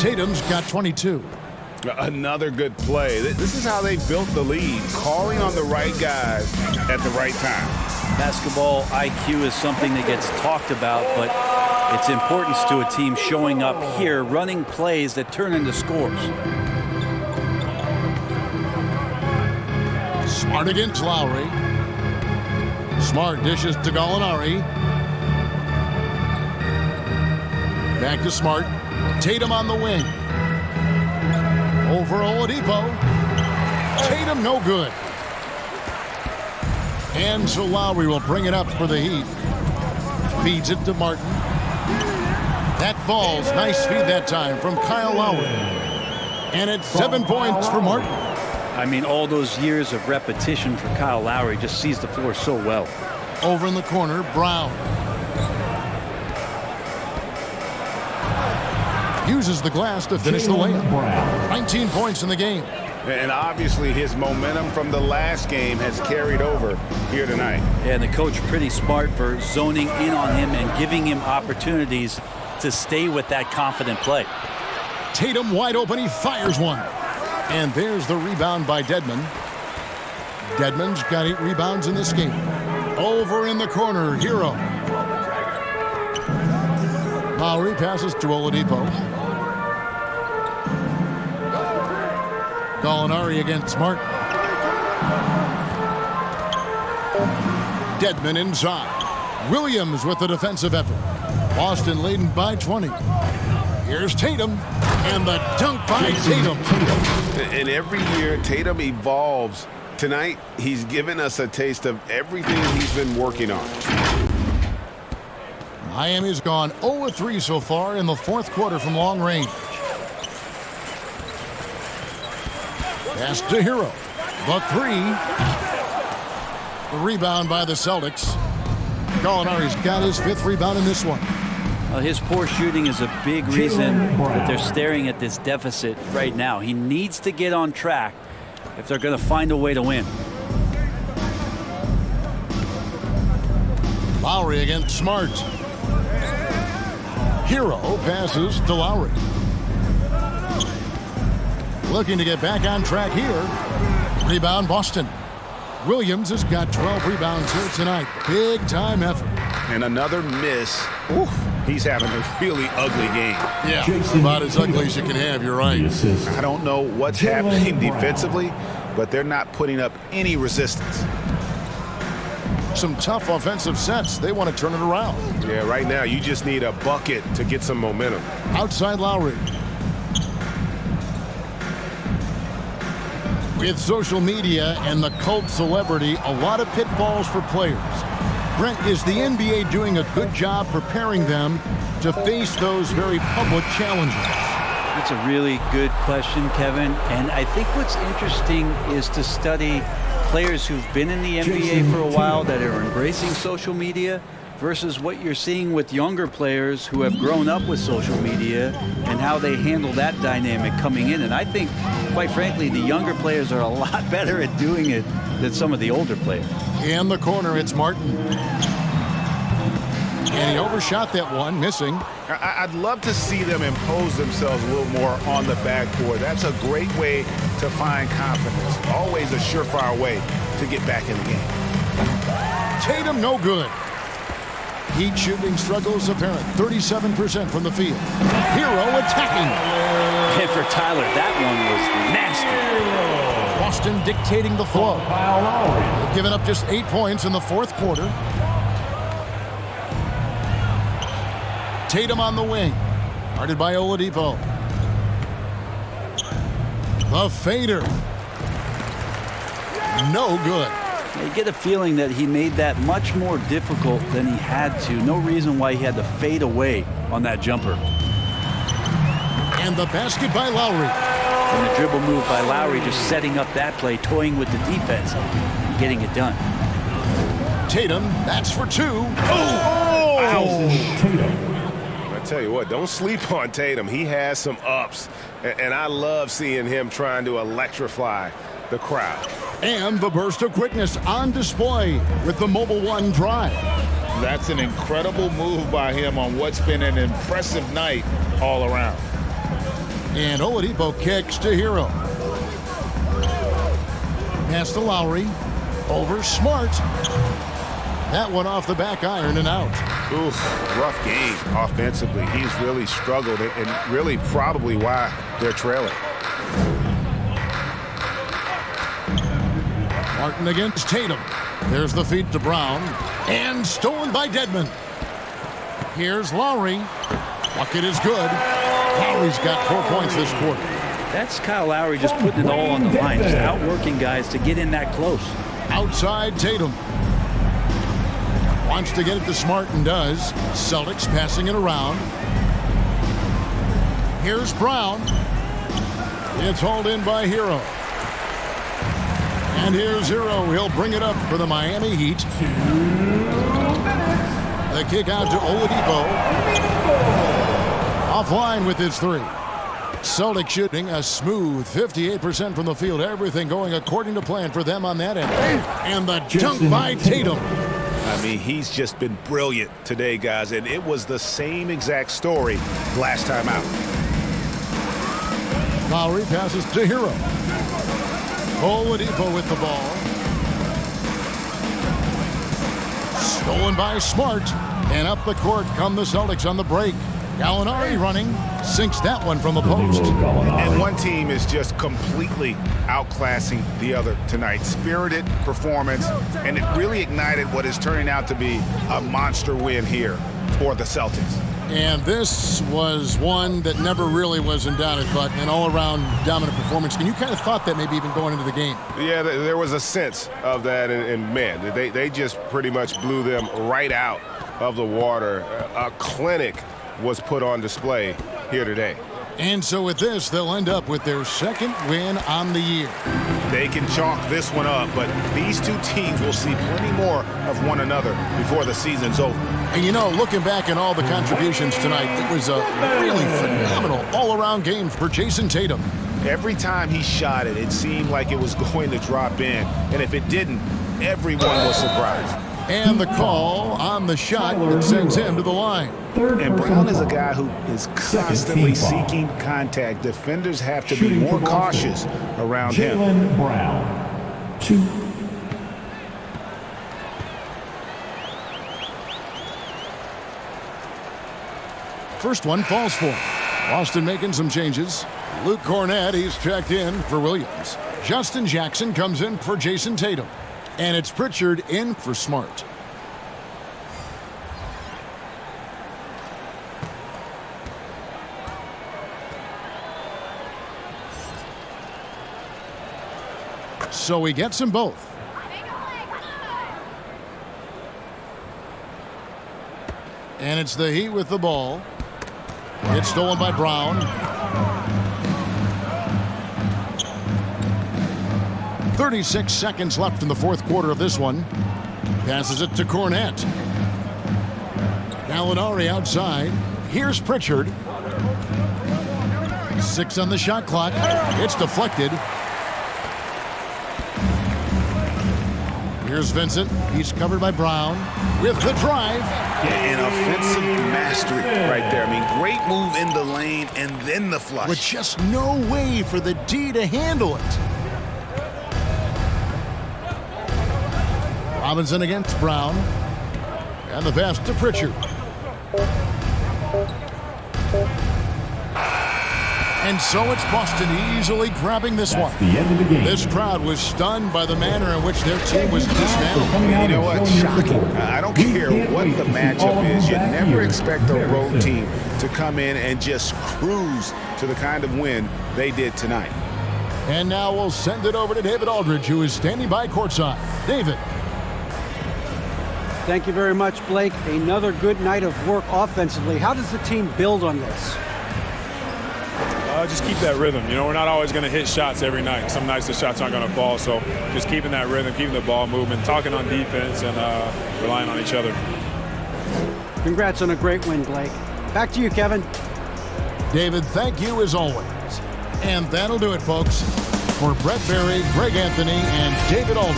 Tatum's got 22. Another good play. This is how they built the lead, calling on the right guys at the right time. Basketball IQ is something that gets talked about, but its importance to a team showing up here, running plays that turn into scores. Smart against Lowry. Smart dishes to Gallinari. Back to Smart. Tatum on the wing. Over Oladipo. Tatum no good. And so Lowry will bring it up for the Heat. Feeds it to Martin. That falls. Nice feed that time from Kyle Lowry. And it's 7 points for Martin. I mean, all those years of repetition for Kyle Lowry just sees the floor so well. Over in the corner, Brown. Uses the glass to finish the layup. 19 points in the game. And obviously his momentum from the last game has carried over here tonight. And the coach pretty smart for zoning in on him and giving him opportunities to stay with that confident play. Tatum wide open. He fires one. And there's the rebound by Dedmon. Dedmon's got 8 rebounds in this game. Over in the corner, Hero. Lowry passes to Oladipo. Gallinari against Martin. Dedmon inside. Williams with the defensive effort. Boston leading by 20. Here's Tatum. And the dunk by Tatum. And every year, Tatum evolves. Tonight, he's given us a taste of everything he's been working on. Miami's gone 0-3 so far in the fourth quarter from long range. Pass to Hero. The 3. The rebound by the Celtics. Gallinari's got his 5th rebound in this one. Well, his poor shooting is a big reason that they're staring at this deficit right now. He needs to get on track if they're going to find a way to win. Lowry against Smart. Hero passes to Lowry. Looking to get back on track here. Rebound Boston. Williams has got 12 rebounds here tonight. Big time effort. And another miss. Ooh, he's having a really ugly game. Yeah, about as ugly as you can have, you're right. I don't know what's happening defensively, but they're not putting up any resistance. Some tough offensive sets. They want to turn it around. Yeah, right now you just need a bucket to get some momentum. Outside Lowry. With social media and the cult celebrity, a lot of pitfalls for players. Brent, is the NBA doing a good job preparing them to face those very public challenges? That's a really good question, Kevin. And I think what's interesting is to study players who've been in the NBA for a while that are embracing social media versus what you're seeing with younger players who have grown up with social media and how they handle that dynamic coming in. And I think, quite frankly, the younger players are a lot better at doing it than some of the older players. In the corner, it's Martin. And he overshot that one, missing. I'd love to see them impose themselves a little more on the backboard. That's a great way to find confidence. Always a surefire way to get back in the game. Tatum no good. Heat shooting struggles apparent. 37% from the field. Hero attacking. And for Tyler, that one was nasty. Boston dictating the flow. They've given up just 8 points in the fourth quarter. Tatum on the wing. Guarded by Oladipo. The fader. No good. You get a feeling that he made that much more difficult than he had to. No reason why he had to fade away on that jumper. And the basket by Lowry. And the dribble move by Lowry, just setting up that play, toying with the defense, and getting it done. Tatum, that's for 2. I tell you what, don't sleep on Tatum. He has some ups, and I love seeing him trying to electrify the crowd. And the burst of quickness on display with the Mobile One drive. That's an incredible move by him on what's been an impressive night all around. And Oladipo kicks to Hero. Pass to Lowry. Over Smart. That one off the back iron and out. Oof, rough game offensively. He's really struggled, and really probably why they're trailing. Martin against Tatum. There's the feed to Brown. And stolen by Dedmon. Here's Lowry. Bucket is good. Lowry's got 4 points this quarter. That's Kyle Lowry just putting it all on the line, just outworking guys to get in that close. Outside Tatum. Wants to get it to Smart and does. Celtics passing it around. Here's Brown. It's hauled in by Hero. And here's Hero. He'll bring it up for the Miami Heat. The kick out to Oladipo. Offline with his three. Celtics shooting a smooth 58% from the field. Everything going according to plan for them on that end. And the dunk by Tatum. I mean, he's just been brilliant today, guys, and it was the same exact story last time out. Lowry passes to Hero. Oladipo with the ball. Stolen by Smart. And up the court come the Celtics on the break. Gallinari running, sinks that one from the post. And one team is just completely outclassing the other tonight. Spirited performance, and it really ignited what is turning out to be a monster win here for the Celtics. And this was one that never really was in doubt, I thought, an all-around dominant performance. And you kind of thought that maybe even going into the game. Yeah, there was a sense of that, and man, they just pretty much blew them right out of the water. A clinic was put on display here today. And so with this, they'll end up with their second win on the year. They can chalk this one up, but these two teams will see plenty more of one another before the season's over. And you know, looking back at all the contributions tonight, it was a really phenomenal all-around game for Jason Tatum. Every time he shot it, it seemed like it was going to drop in. And if it didn't, everyone was surprised. And the call on the shot that sends him to the line. And Brown is a guy who is constantly seeking contact. Defenders have to be more cautious around him. Jaylen Brown, 2. First one falls for him. Boston making some changes. Luke Cornett, he's checked in for Williams. Justin Jackson comes in for Jason Tatum. And it's Pritchard in for Smart. So he gets them both. And it's the Heat with the ball. It's stolen by Brown. 36 seconds left in the fourth quarter of this one. Passes it to Cornett. Gallinari outside. Here's Pritchard. 6 on the shot clock. It's deflected. Here's Vincent. He's covered by Brown with the drive. Yeah, an offensive mastery right there. I mean, great move in the lane and then the flush. With just no way for the D to handle it. Robinson against Brown. And the pass to Pritchard. And so it's Boston easily grabbing this one. The end of the game. This crowd was stunned by the manner in which their team was dismantled. You know what? Shocking. I don't care what the matchup is. You never expect a road team to come in and just cruise to the kind of win they did tonight. And now we'll send it over to David Aldridge, who is standing by courtside. David. Thank you very much, Blake. Another good night of work offensively. How does the team build on this? Just keep that rhythm. You know, we're not always going to hit shots every night. Some nights the shots aren't going to fall. So just keeping that rhythm, keeping the ball moving, talking on defense, and relying on each other. Congrats on a great win, Blake. Back to you, Kevin. David, thank you as always. And that'll do it, folks. For Brett Berry, Greg Anthony, and David Aldridge,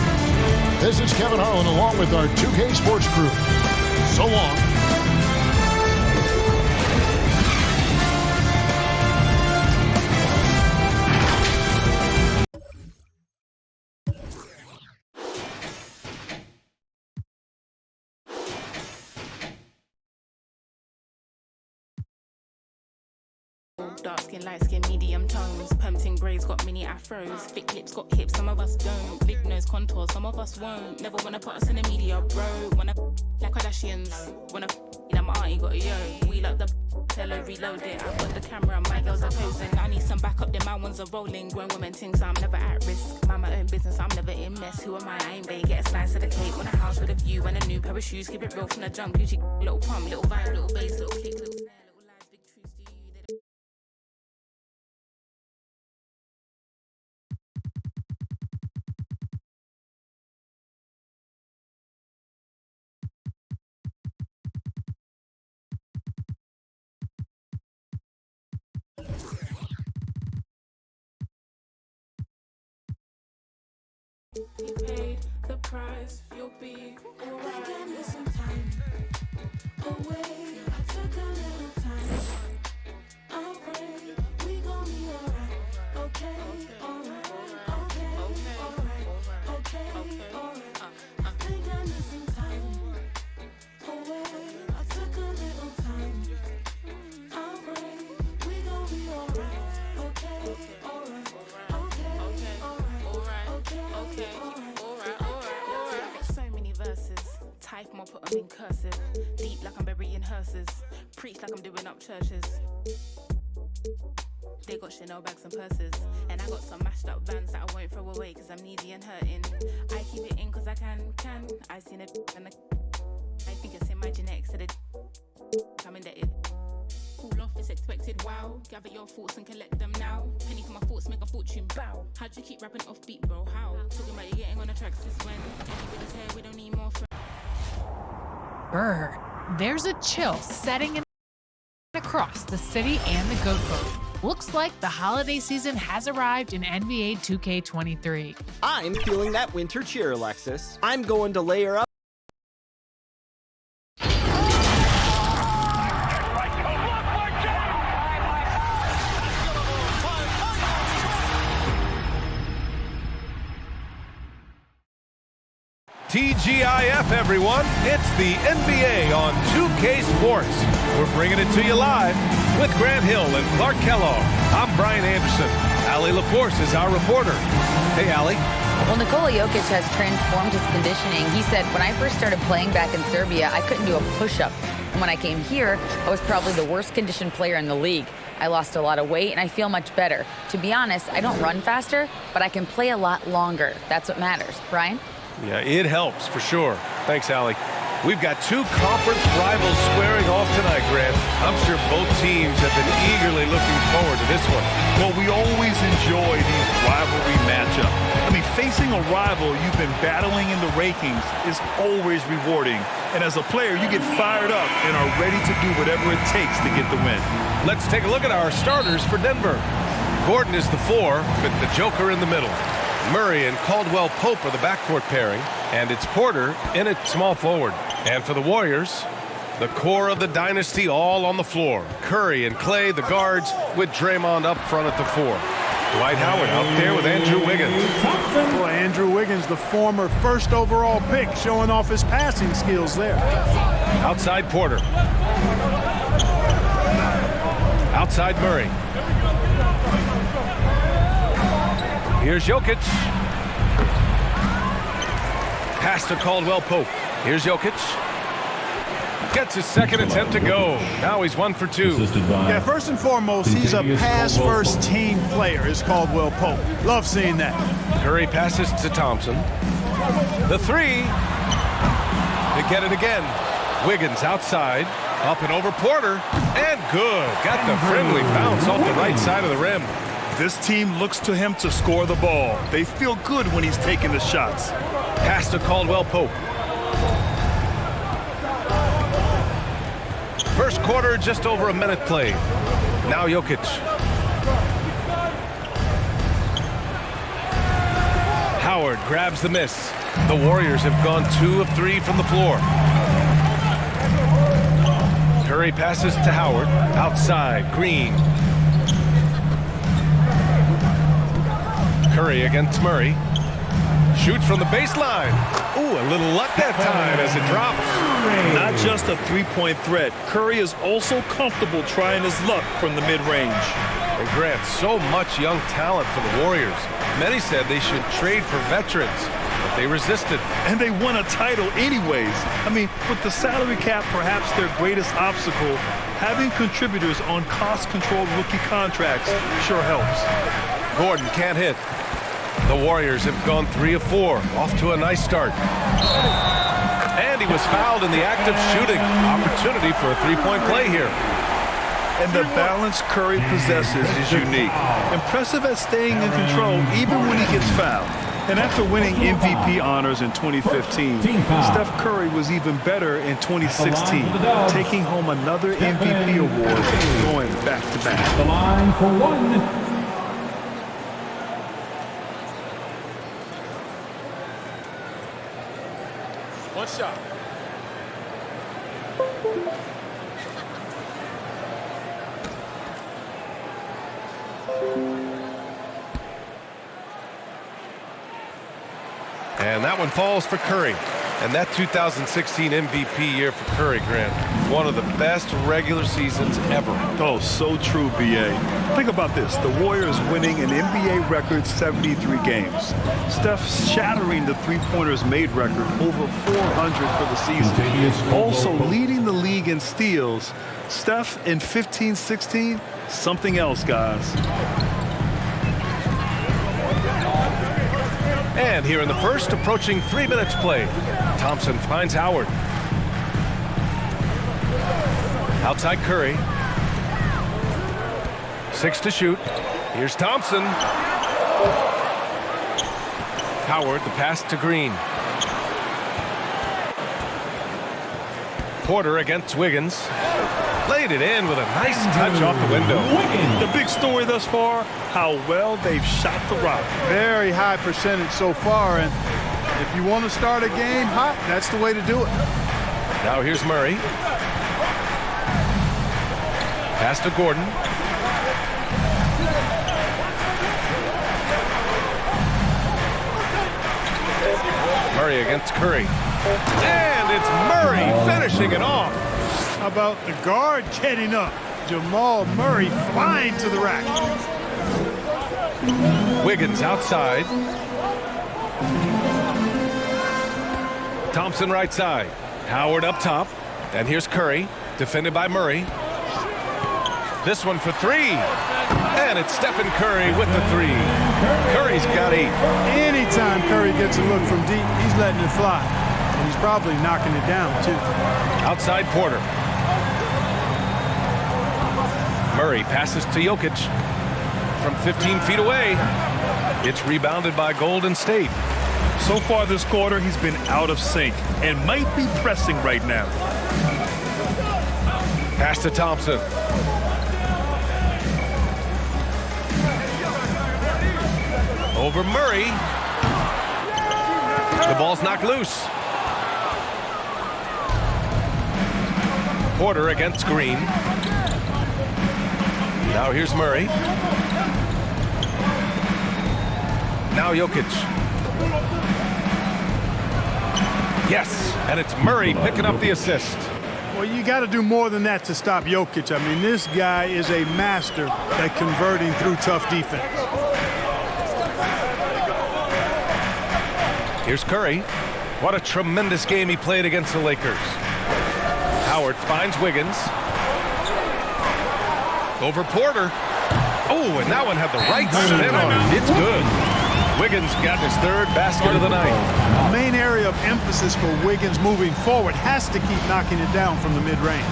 this is Kevin Harlan along with our 2K Sports crew. So long. Dark skin, light skin, medium tones. Permting braids got mini afros. Thick lips got hips, some of us don't. Big nose contours, some of us won't. Never wanna put us in the media, bro. Wanna like Kardashians. Wanna in my auntie got a yo. We like the tell her reload it. I've got the camera, my girls are posing. I need some backup, then my ones are rolling. Grown women things, I'm never at risk. Mind my own business, I'm never in mess. Who am I? I ain't bae. Get a slice of the cake. Want a house with a view and a new pair of shoes. Keep it real from the jump. Gucci, little pump, little vibe, little bass, little click, little snare, little lies, big truths to you. You paid the price, you'll be alright. Give me some time away. I took a little time. I'll pray we gon' be alright. Okay, alright, okay, alright, okay, alright. I think I need some time away. I took a little time. I'll pray we gon' be alright. Okay, alright, okay, alright, okay, alright. So many verses. Type more, put them in cursive. Deep like I'm burying hearses. Preach like I'm doing up churches. They got Chanel bags and purses. And I got some mashed up vans that I won't throw away cause I'm needy and hurting. I keep it in cause I can. I seen it and I think it's in my genetics that I'm indebted. Cool off, it's expected, wow. Gather your thoughts and collect them now. Penny for my thoughts, make a fortune, bow. How'd you keep rapping off beat, bro? How? Talking about you getting on the tracks since when? Everybody's here, we don't need more friends. Brr. There's a chill setting in across the city and the Goat Boat. Looks like the holiday season has arrived in NBA 2K23. I'm feeling that winter cheer, Alexis. I'm going to layer up. TGIF, everyone. It's the NBA on 2K Sports. We're bringing it to you live with Grant Hill and Clark Kellogg. I'm Brian Anderson. Allie LaForce is our reporter. Hey, Allie. Well, Nikola Jokic has transformed his conditioning. He said, when I first started playing back in Serbia, I couldn't do a push-up. And when I came here, I was probably the worst conditioned player in the league. I lost a lot of weight, and I feel much better. To be honest, I don't run faster, but I can play a lot longer. That's what matters. Brian? Yeah, it helps for sure. Thanks, Allie. We've got two conference rivals squaring off tonight, Grant. I'm sure both teams have been eagerly looking forward to this one. Well, we always enjoy these rivalry matchups. I mean, facing a rival you've been battling in the rankings is always rewarding. And as a player, you get fired up and are ready to do whatever it takes to get the win. Let's take a look at our starters for Denver. Gordon is the 4 with the Joker in the middle. Murray and Caldwell Pope are the backcourt pairing, and it's Porter in at small forward. And for the Warriors, the core of the dynasty all on the floor. Curry and Clay, the guards, with Draymond up front at the 4. Dwight Howard out there with Andrew Wiggins. Boy, Andrew Wiggins, the former first overall pick, showing off his passing skills there. Outside Porter. Outside Murray. Here's Jokic. Pass to Caldwell Pope. Here's Jokic. Gets his second attempt to go. Now he's 1 for 2. Yeah, first and foremost, he's a pass-first team player, is Caldwell Pope. Love seeing that. Curry passes to Thompson. The 3. They get it again. Wiggins outside. Up and over Porter. And good. Got the friendly bounce off the right side of the rim. This team looks to him to score the ball. They feel good when he's taking the shots. Pass to Caldwell Pope. First quarter, just over a minute played. Now Jokic. Howard grabs the miss. The Warriors have gone 2 of 3 from the floor. Curry passes to Howard. Outside, Green. Curry against Murray. Shoots from the baseline. Ooh, a little luck that time as it drops. Not just a three-point threat, Curry is also comfortable trying his luck from the mid-range. And Grant, so much young talent for the Warriors. Many said they should trade for veterans, but they resisted. And they won a title anyways. I mean, with the salary cap perhaps their greatest obstacle, having contributors on cost-controlled rookie contracts sure helps. Gordon can't hit. The Warriors have gone 3 of 4, off to a nice start. And he was fouled in the act of shooting. Opportunity for a three-point play here. And the balance Curry possesses is unique. Impressive at staying in control even when he gets fouled. And after winning MVP honors in 2015, Steph Curry was even better in 2016, taking home another MVP award, going back-to-back. The line for one. One shot. And that one falls for Curry. And that 2016 MVP year for Curry, Grant, one of the best regular seasons ever. Oh, so true, B.A. Think about this. The Warriors winning an NBA record 73 games. Steph shattering the three-pointers made record, over 400 for the season. Also leading the league in steals. Steph in 15-16, something else, guys. And here in the first, approaching 3 minutes played. Thompson finds Howard. Outside Curry. 6 to shoot. Here's Thompson. Howard, the pass to Green. Porter against Wiggins. Played it in with a nice touch off the window. The big story thus far, how well they've shot the rock. Very high percentage so far, and if you want to start a game hot, that's the way to do it. Now here's Murray. Pass to Gordon. Murray against Curry. And it's Murray finishing it off. How about the guard getting up? Jamal Murray flying to the rack. Wiggins outside. Thompson right side. Howard up top. And here's Curry, defended by Murray. This one for 3. And it's Stephen Curry with the 3. Curry's got 8. Anytime Curry gets a look from deep, he's letting it fly. And he's probably knocking it down, too. Outside Porter. Murray passes to Jokic from 15 feet away. It's rebounded by Golden State. So far this quarter, he's been out of sync and might be pressing right now. Pass to Thompson. Over Murray. The ball's knocked loose. Porter against Green. Now here's Murray. Now Jokic. Yes, and it's Murray picking up the assist. Well, you got to do more than that to stop Jokic. I mean, this guy is a master at converting through tough defense. Here's Curry. What a tremendous game he played against the Lakers. Howard finds Wiggins. Over Porter. Oh, and that one had the right spin on it. It's good. Wiggins got his 3rd basket of the night. The main area of emphasis for Wiggins moving forward has to keep knocking it down from the mid-range.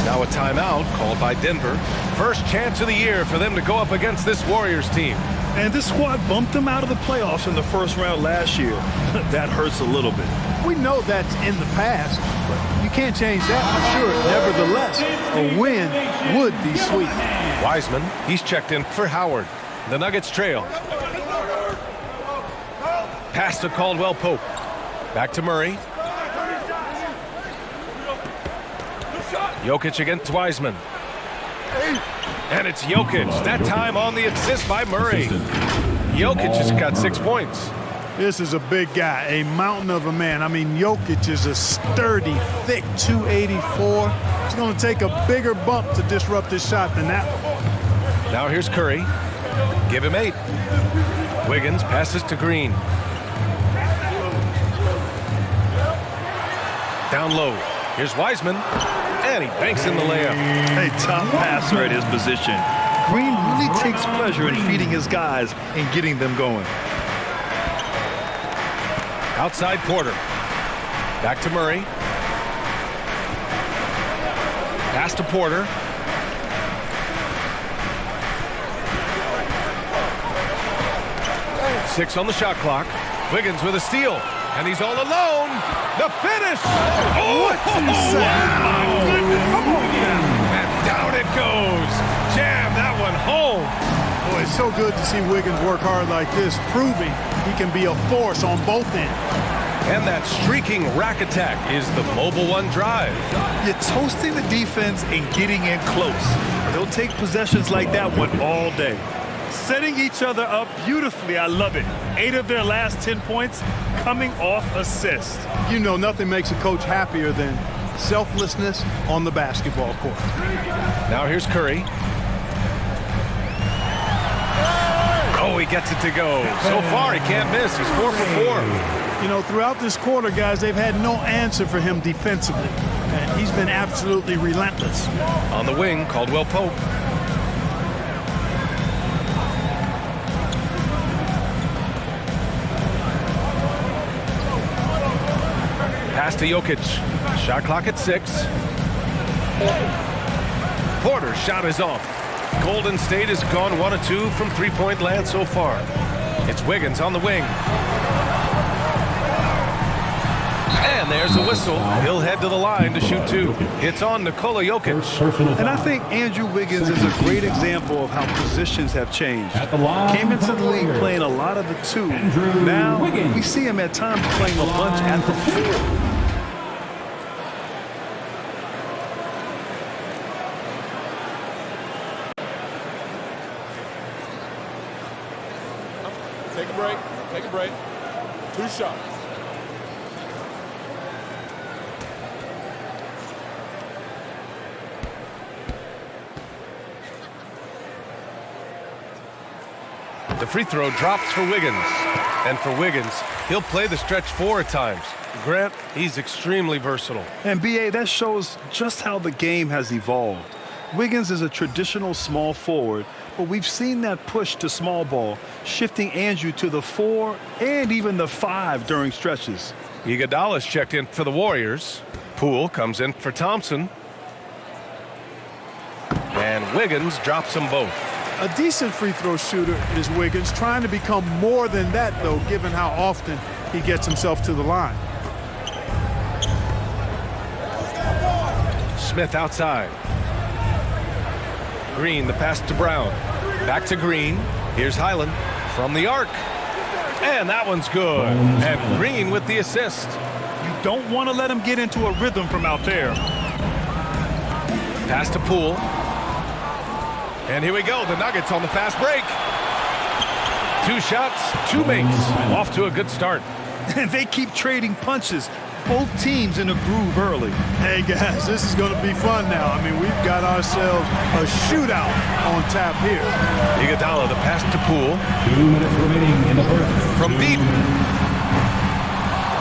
Now a timeout called by Denver. First chance of the year for them to go up against this Warriors team. And this squad bumped them out of the playoffs in the first round last year. That hurts a little bit. We know that's in the past, but you can't change that for sure. Nevertheless, a win would be sweet. Wiseman, he's checked in for Howard. The Nuggets trail. Pass to Caldwell Pope. Back to Murray. Jokic against Wiseman. And it's Jokic. That time on the assist by Murray. Jokic has got 6 points. This is a big guy, a mountain of a man. I mean, Jokic is a sturdy, thick 284. He's going to take a bigger bump to disrupt this shot than that one. Now here's Curry. Give him 8. Wiggins passes to Green. Down low. Here's Wiseman. And he banks in the layup. A top passer at his position. Green really takes pleasure in feeding his guys and getting them going. Outside Porter. Back to Murray. Pass to Porter. Six on the shot clock. Wiggins with a steal. And he's all alone. The finish. Oh, my goodness. Come on now. And down it goes. Jam that one home. Boy, it's so good to see Wiggins work hard like this, proving he can be a force on both ends. And that streaking rack attack is the Mobile One drive. You're toasting the defense and getting in close. They'll take possessions like that one all day. Setting each other up beautifully. I love it. 8 of their last 10 points coming off assists. You know, nothing makes a coach happier than selflessness on the basketball court. Now here's Curry. Oh, he gets it to go. So far, he can't miss. He's 4 for 4. You know, throughout this quarter, guys, they've had no answer for him defensively. And he's been absolutely relentless. On the wing, Caldwell Pope. Pass to Jokic. Shot clock at 6. Porter's shot is off. Golden State has gone 1 of 2 from three-point land so far. It's Wiggins on the wing. And there's a whistle. He'll head to the line to shoot 2. It's on Nikola Jokic. And I think Andrew Wiggins is a great example of how positions have changed. Came into the league playing a lot of the 2. Now we see him at times playing a bunch at the 4. Take a break. Take a break. 2 shots. The free throw drops for Wiggins. And for Wiggins, he'll play the stretch 4 at times. Grant, he's extremely versatile. And B.A., that shows just how the game has evolved. Wiggins is a traditional small forward, but we've seen that push to small ball, shifting Andrew to the 4 and even the 5 during stretches. Iguodala's checked in for the Warriors. Poole comes in for Thompson. And Wiggins drops them both. A decent free throw shooter is Wiggins, trying to become more than that, though, given how often he gets himself to the line. Smith outside. Green, the pass to Brown. Back to Green. Here's Highland from the arc. And that one's good. And Green with the assist. You don't want to let him get into a rhythm from out there. Pass to Poole. And here we go. The Nuggets on the fast break. 2 shots, 2 makes. Off to a good start. And they keep trading punches. Both teams in a groove early. Hey, guys, this is going to be fun now. I mean, we've got ourselves a shootout on tap here. Iguodala, the pass to Poole. 2 minutes remaining in the first. From Beaton.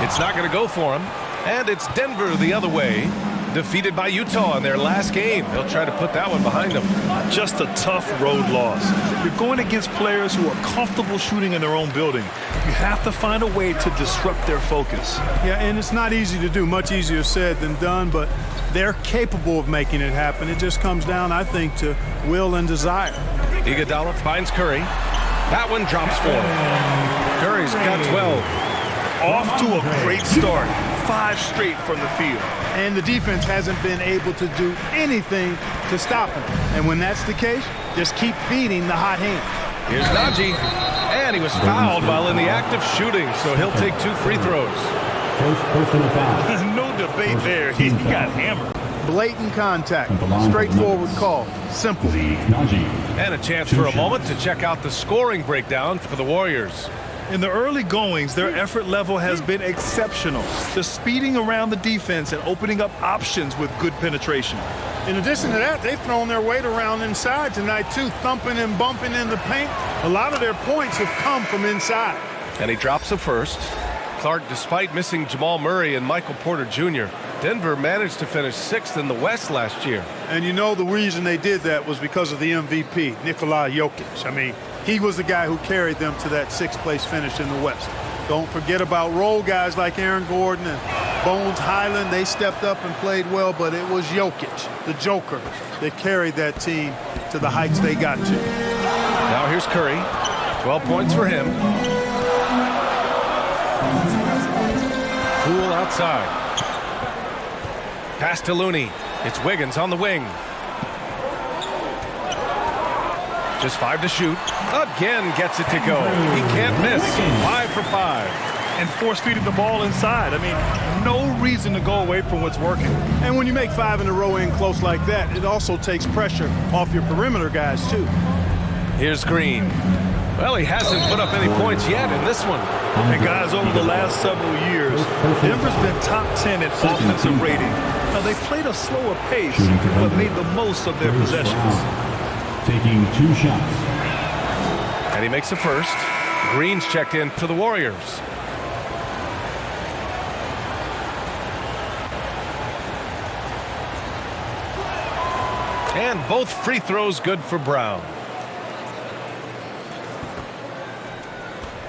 It's not going to go for him. And it's Denver the other way. Defeated by Utah in their last game. They'll try to put that one behind them. Just a tough road loss. You're going against players who are comfortable shooting in their own building. You have to find a way to disrupt their focus. Yeah, and it's not easy to do. Much easier said than done, but they're capable of making it happen. It just comes down, I think, to will and desire. Iguodala finds Curry. That one drops for him. Curry's got 12. Off to a great start. 5 straight from the field. And the defense hasn't been able to do anything to stop him. And when that's the case, just keep feeding the hot hand. Here's Najee. And he was fouled while in the act of shooting, so he'll take 2 free throws. First personal foul. No debate there. He got hammered. Blatant contact. Straightforward call. Simple. And a chance for a moment to check out the scoring breakdown for the Warriors. In the early goings, their effort level has been exceptional. They're speeding around the defense and opening up options with good penetration. In addition to that, they've thrown their weight around inside tonight, too, thumping and bumping in the paint. A lot of their points have come from inside. And he drops the first. Clark, despite missing Jamal Murray and Michael Porter Jr., Denver managed to finish 6th in the West last year. And you know the reason they did that was because of the MVP, Nikola Jokic. I mean, he was the guy who carried them to that 6th-place finish in the West. Don't forget about role guys like Aaron Gordon and Bones Highland. They stepped up and played well, but it was Jokic, the Joker, that carried that team to the heights they got to. Now here's Curry. 12 points for him. Poole outside. Pass to Looney. It's Wiggins on the wing. Just 5 to shoot. Again gets it to go. He can't miss. 5 for 5. And force-feeding the ball inside. I mean, no reason to go away from what's working. And when you make 5 in a row in close like that, it also takes pressure off your perimeter guys, too. Here's Green. Well, he hasn't put up any points yet in this one. And guys, over the last several years, Denver's been top 10 in offensive rating. Now, they played a slower pace, but made the most of their possessions. Taking 2 shots. And he makes the first. Green's checked in for the Warriors. And both free throws good for Brown.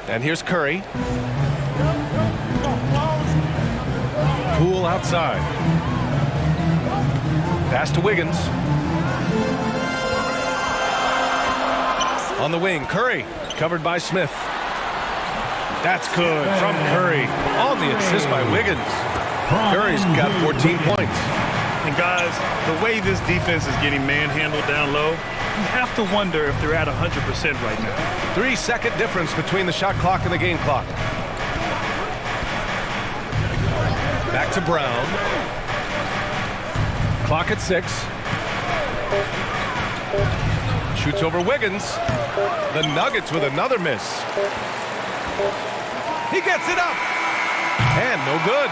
And here's Curry. Poole outside. Pass to Wiggins. On the wing, Curry, covered by Smith. That's good from Curry. On the assist by Wiggins. Curry's got 14 points. And guys, the way this defense is getting manhandled down low, you have to wonder if they're at 100% right now. 3-second difference between the shot clock and the game clock. Back to Brown. Clock at 6. Shoots over Wiggins. The Nuggets with another miss. He gets it up. And no good.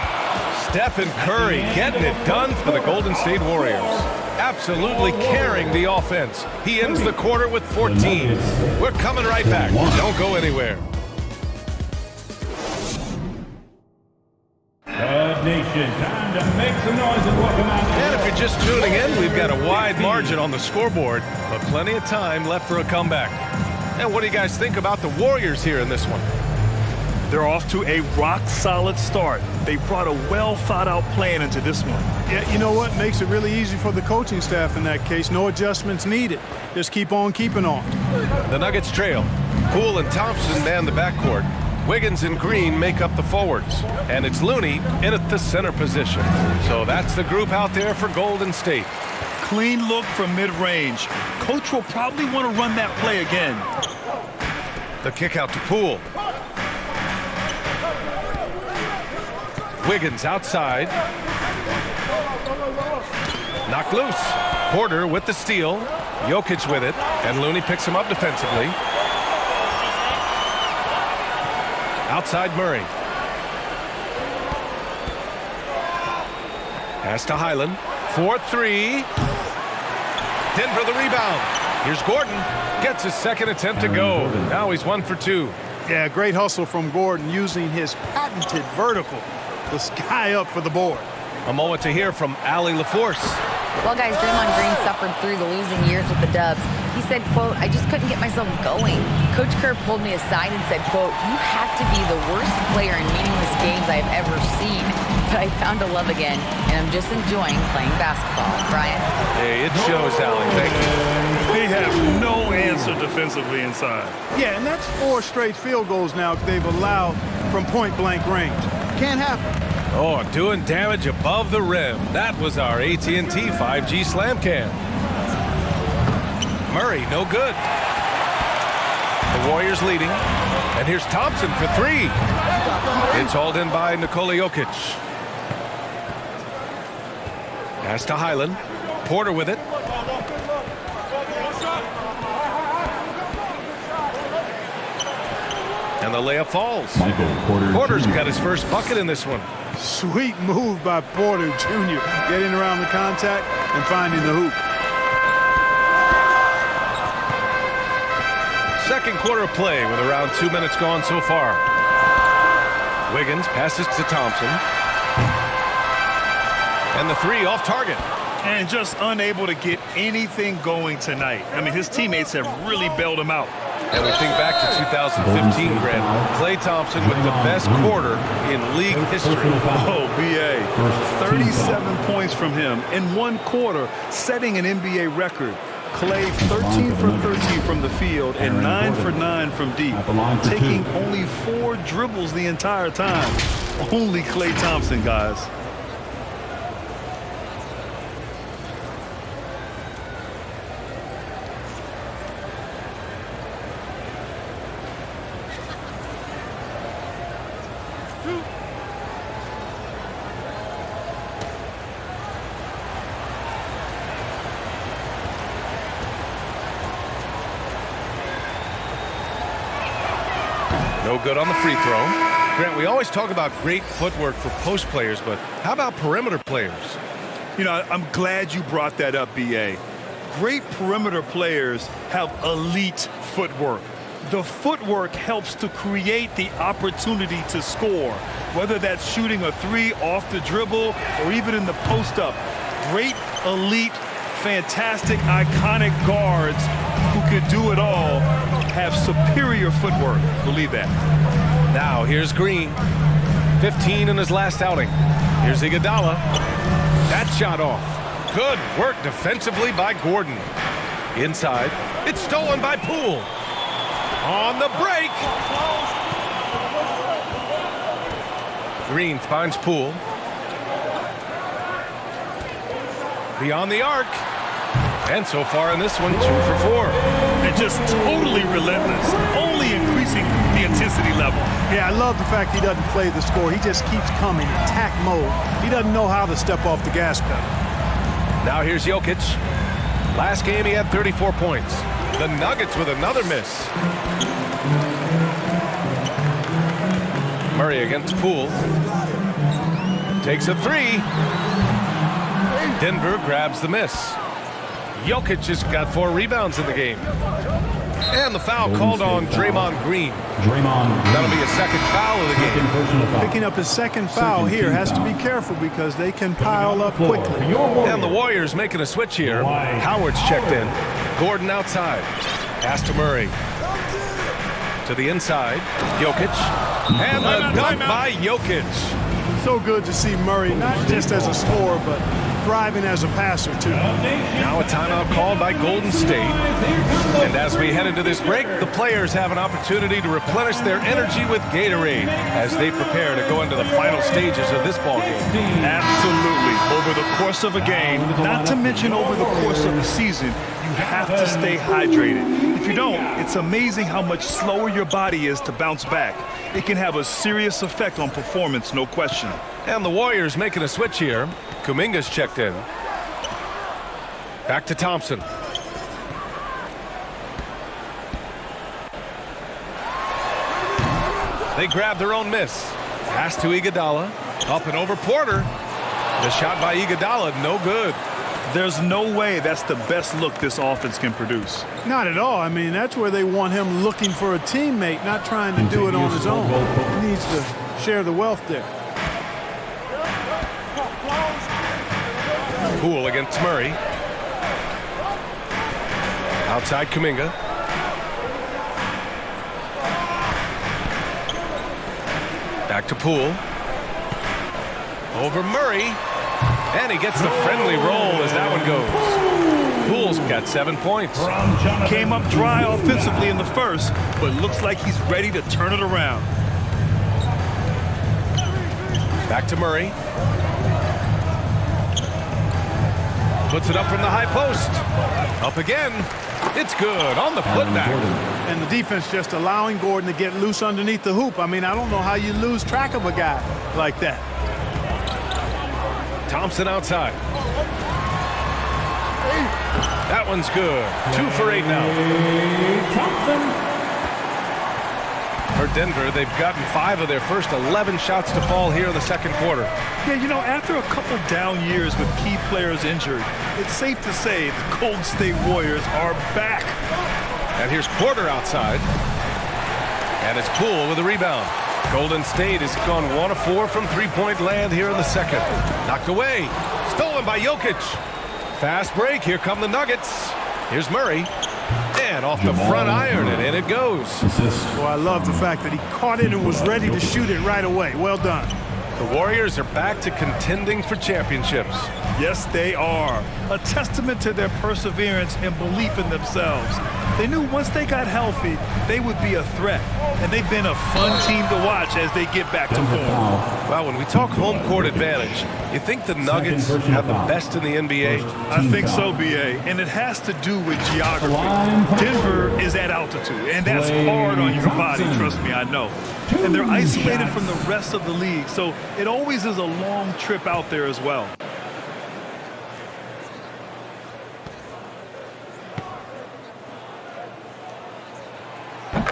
Stephen Curry getting it done for the Golden State Warriors. Absolutely carrying the offense. He ends the quarter with 14. We're coming right back. Don't go anywhere. Nation, time to make some noise and welcome out. And if you're just tuning in, we've got a wide margin on the scoreboard, but plenty of time left for a comeback. And what do you guys think about the Warriors here in this one? They're off to a rock-solid start. They brought a well-thought-out plan into this one. Yeah, you know what? Makes it really easy for the coaching staff in that case. No adjustments needed. Just keep on keeping on. The Nuggets trail. Poole and Thompson man the backcourt. Wiggins and Green make up the forwards. And it's Looney in at the center position. So that's the group out there for Golden State. Clean look from mid-range. Coach will probably want to run that play again. The kick out to Poole. Wiggins outside. Knocked loose. Porter with the steal. Jokic with it. And Looney picks him up defensively. Outside Murray. Pass to Highland. 4-3. Denver the rebound. Here's Gordon. Gets his second attempt to go. Now he's 1 for 2. Yeah, great hustle from Gordon using his patented vertical. The sky up for the board. A moment to hear from Allie LaForce. Well, guys, Draymond Green suffered through the losing years with the Dubs. He said, quote, "I just couldn't get myself going." Coach Kerr pulled me aside and said, quote, "You have to be the worst player in meaningless games I've ever seen. But I found a love again, and I'm just enjoying playing basketball." Brian? Hey, it shows, Allie. Thank you. They have no answer defensively inside. Yeah, and that's 4 straight field goals now they've allowed from point-blank range. Can't happen. Oh, doing damage above the rim. That was our AT&T 5G slam cam. Murray, no good. The Warriors leading. And here's Thompson for 3. It's hauled in by Nikola Jokic. Pass to Highland. Porter with it. And the layup falls. Porter's got his first bucket in this one. Sweet move by Porter Jr. Getting around the contact and finding the hoop. Second quarter of play with around 2 minutes gone so far. Wiggins passes to Thompson. And the three off target. And just unable to get anything going tonight. I mean, his teammates have really bailed him out. And we think back to 2015, Grant. Klay Thompson with the best quarter in league history. Oh, B.A. 37 points from him in one quarter, setting an NBA record. Klay 13 for 13 from the field and 9 for 9 from deep, taking only 4 dribbles the entire time. Only Klay Thompson, guys. No good on the free throw. Grant, we always talk about great footwork for post players, but how about perimeter players? You know, I'm glad you brought that up, B.A. Great perimeter players have elite footwork. The footwork helps to create the opportunity to score, whether that's shooting a three off the dribble or even in the post-up. Great, elite, fantastic, iconic guards who could do it all have superior footwork. Believe that. Now here's Green. 15 in his last outing. Here's Iguodala. That shot off. Good work defensively by Gordon. Inside. It's stolen by Poole. On the break. Green finds Poole. Beyond the arc. And so far in this one, 2 for 4. And just totally relentless, only increasing the intensity level. Yeah, I love the fact he doesn't play the score. He just keeps coming, attack mode. He doesn't know how to step off the gas pedal. Now here's Jokic. Last game he had 34 points. The Nuggets with another miss. Murray against Poole. Takes a three. Denver grabs the miss. Jokic has got 4 rebounds in the game. And the foul called on Draymond Green. That'll be a second foul of the game. Picking up his second foul here. Has to be careful because they can pile up quickly. And the Warriors making a switch here. Howard's checked in. Gordon outside. Pass to Murray. To the inside. Jokic. And the dunk by Jokic. So good to see Murray, not just as a scorer, but thriving as a passer, too. Now a timeout called by Golden State. And as we head into this break, the players have an opportunity to replenish their energy with Gatorade as they prepare to go into the final stages of this ballgame. Absolutely. Over the course of a game, not to mention over the course of a season, you have to stay hydrated. If you don't, it's amazing how much slower your body is to bounce back. It can have a serious effect on performance, no question. And the Warriors making a switch here. Kuminga's checked in. Back to Thompson. They grab their own miss. Pass to Iguodala. Up and over Porter. The shot by Iguodala, no good. There's no way that's the best look this offense can produce. Not at all. I mean, that's where they want him looking for a teammate, not trying to do it on his own. He needs to share the wealth there. Poole against Murray. Outside Kuminga. Back to Poole. Over Murray. And he gets the friendly roll as that one goes. Poole's got 7 points. Came up dry offensively in the first, but looks like he's ready to turn it around. Back to Murray. Puts it up from the high post. Up again. It's good on the putback. And the defense just allowing Gordon to get loose underneath the hoop. I mean, I don't know how you lose track of a guy like that. Thompson outside. That one's good. 2 for 8 now. For Denver, they've gotten 5 of their first 11 shots to fall here in the second quarter. Yeah, you know, after a couple down years with key players injured, it's safe to say the Golden State Warriors are back. And here's Porter outside. And it's Poole with a rebound. Golden State has gone 1 of 4 from three-point land here in the second. Knocked away. Stolen by Jokic. Fast break. Here come the Nuggets. Here's Murray. And off the front iron, and in it goes. Well, I love the fact that he caught it and was ready to shoot it right away. Well done. The Warriors are back to contending for championships. Yes, they are. A testament to their perseverance and belief in themselves. They knew once they got healthy, they would be a threat. And they've been a fun team to watch as they get back to form. Well, when we talk home court advantage, you think the Nuggets have the best in the NBA? I think so, B.A., and it has to do with geography. Denver is at altitude, and that's hard on your body, trust me, I know. And they're isolated from the rest of the league, so it always is a long trip out there as well.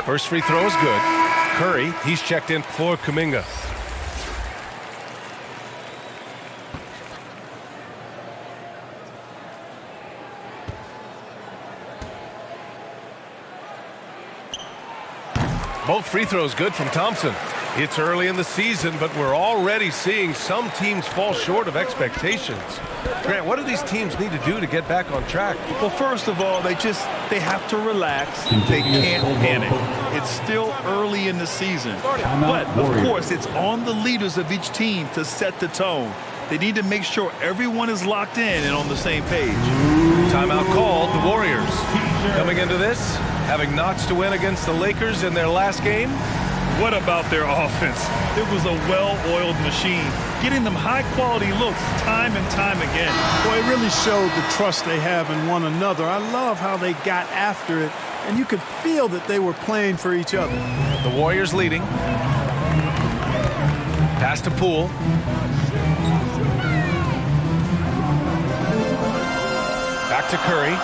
First free throw is good. Curry, he's checked in for Kuminga. Both free throws good from Thompson. It's early in the season, but we're already seeing some teams fall short of expectations. Grant, what do these teams need to do to get back on track? Well, first of all, they have to relax. They can't panic. It's still early in the season. But, of course, it's on the leaders of each team to set the tone. They need to make sure everyone is locked in and on the same page. Timeout called. The Warriors coming into this, having notched to win against the Lakers in their last game. What about their offense? It was a well-oiled machine, getting them high-quality looks time and time again. Boy, it really showed the trust they have in one another. I love how they got after it, and you could feel that they were playing for each other. The Warriors leading. Pass to Poole. Back to Curry.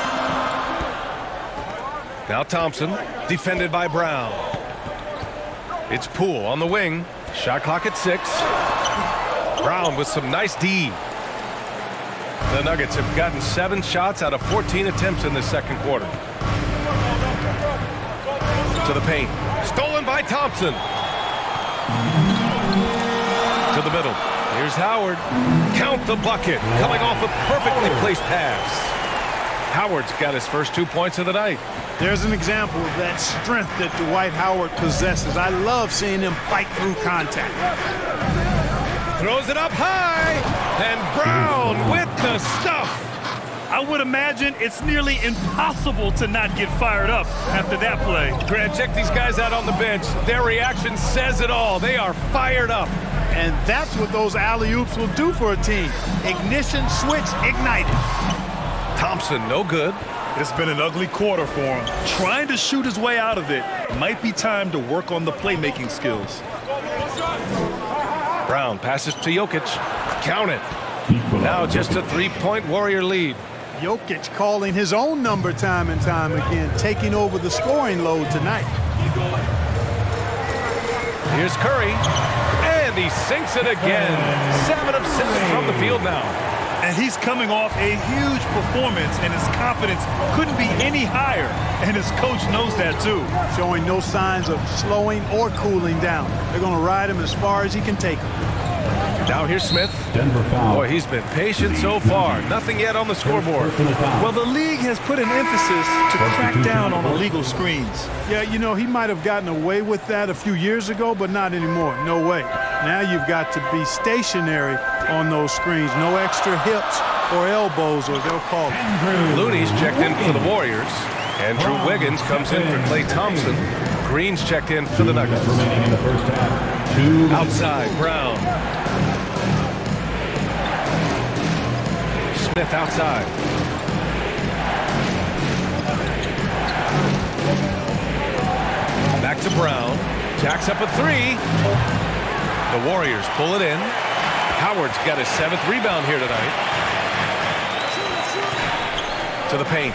Now Thompson, defended by Brown. It's Poole on the wing. Shot clock at 6. Brown with some nice D. The Nuggets have gotten 7 shots out of 14 attempts in the second quarter. To the paint. Stolen by Thompson. To the middle. Here's Howard. Count the bucket. Coming off a perfectly placed pass. Howard's got his first 2 points of the night. There's an example of that strength that Dwight Howard possesses. I love seeing him fight through contact. Throws it up high, and Brown with the stuff. I would imagine it's nearly impossible to not get fired up after that play. Grant, check these guys out on the bench. Their reaction says it all. They are fired up. And that's what those alley-oops will do for a team. Ignition switch ignited. Thompson, no good. It's been an ugly quarter for him. Trying to shoot his way out of it. Might be time to work on the playmaking skills. Brown passes to Jokic. Count it. Now just a 3-point Warrior lead. Jokic calling his own number time and time again, taking over the scoring load tonight. Here's Curry. And he sinks it again. 7 of 7 from the field now. And he's coming off a huge performance, and his confidence couldn't be any higher. And his coach knows that, too. Showing no signs of slowing or cooling down. They're going to ride him as far as he can take him. Now here's Smith. Denver foul. Boy, he's been patient so far. Nothing yet on the scoreboard. Well, the league has put an emphasis to crack down on illegal screens. Yeah, you know, he might have gotten away with that a few years ago, but not anymore. No way. Now you've got to be stationary on those screens. No extra hips or elbows, or they'll call it. Looney's checked in for the Warriors. Andrew Wiggins comes in for Klay Thompson. Green's checked in for the Nuggets. Outside, Brown. Smith outside. Back to Brown. Jacks up a 3. The Warriors pull it in. Howard's got his 7th rebound here tonight. To the paint.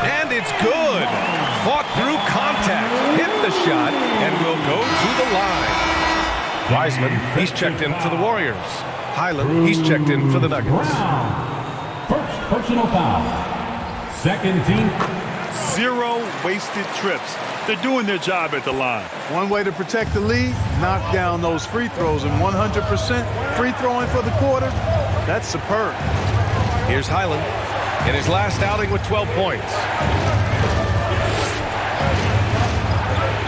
And it's good. Fought through contact. Hit the a shot and will go to the line. Wiseman, he's checked in for the Warriors. Highland, he's checked in for the Nuggets. First personal foul. Second team. 0 wasted trips. They're doing their job at the line. One way to protect the lead, knock down those free throws, and 100% free throwing for the quarter, that's superb. Here's Highland in his last outing with 12 points.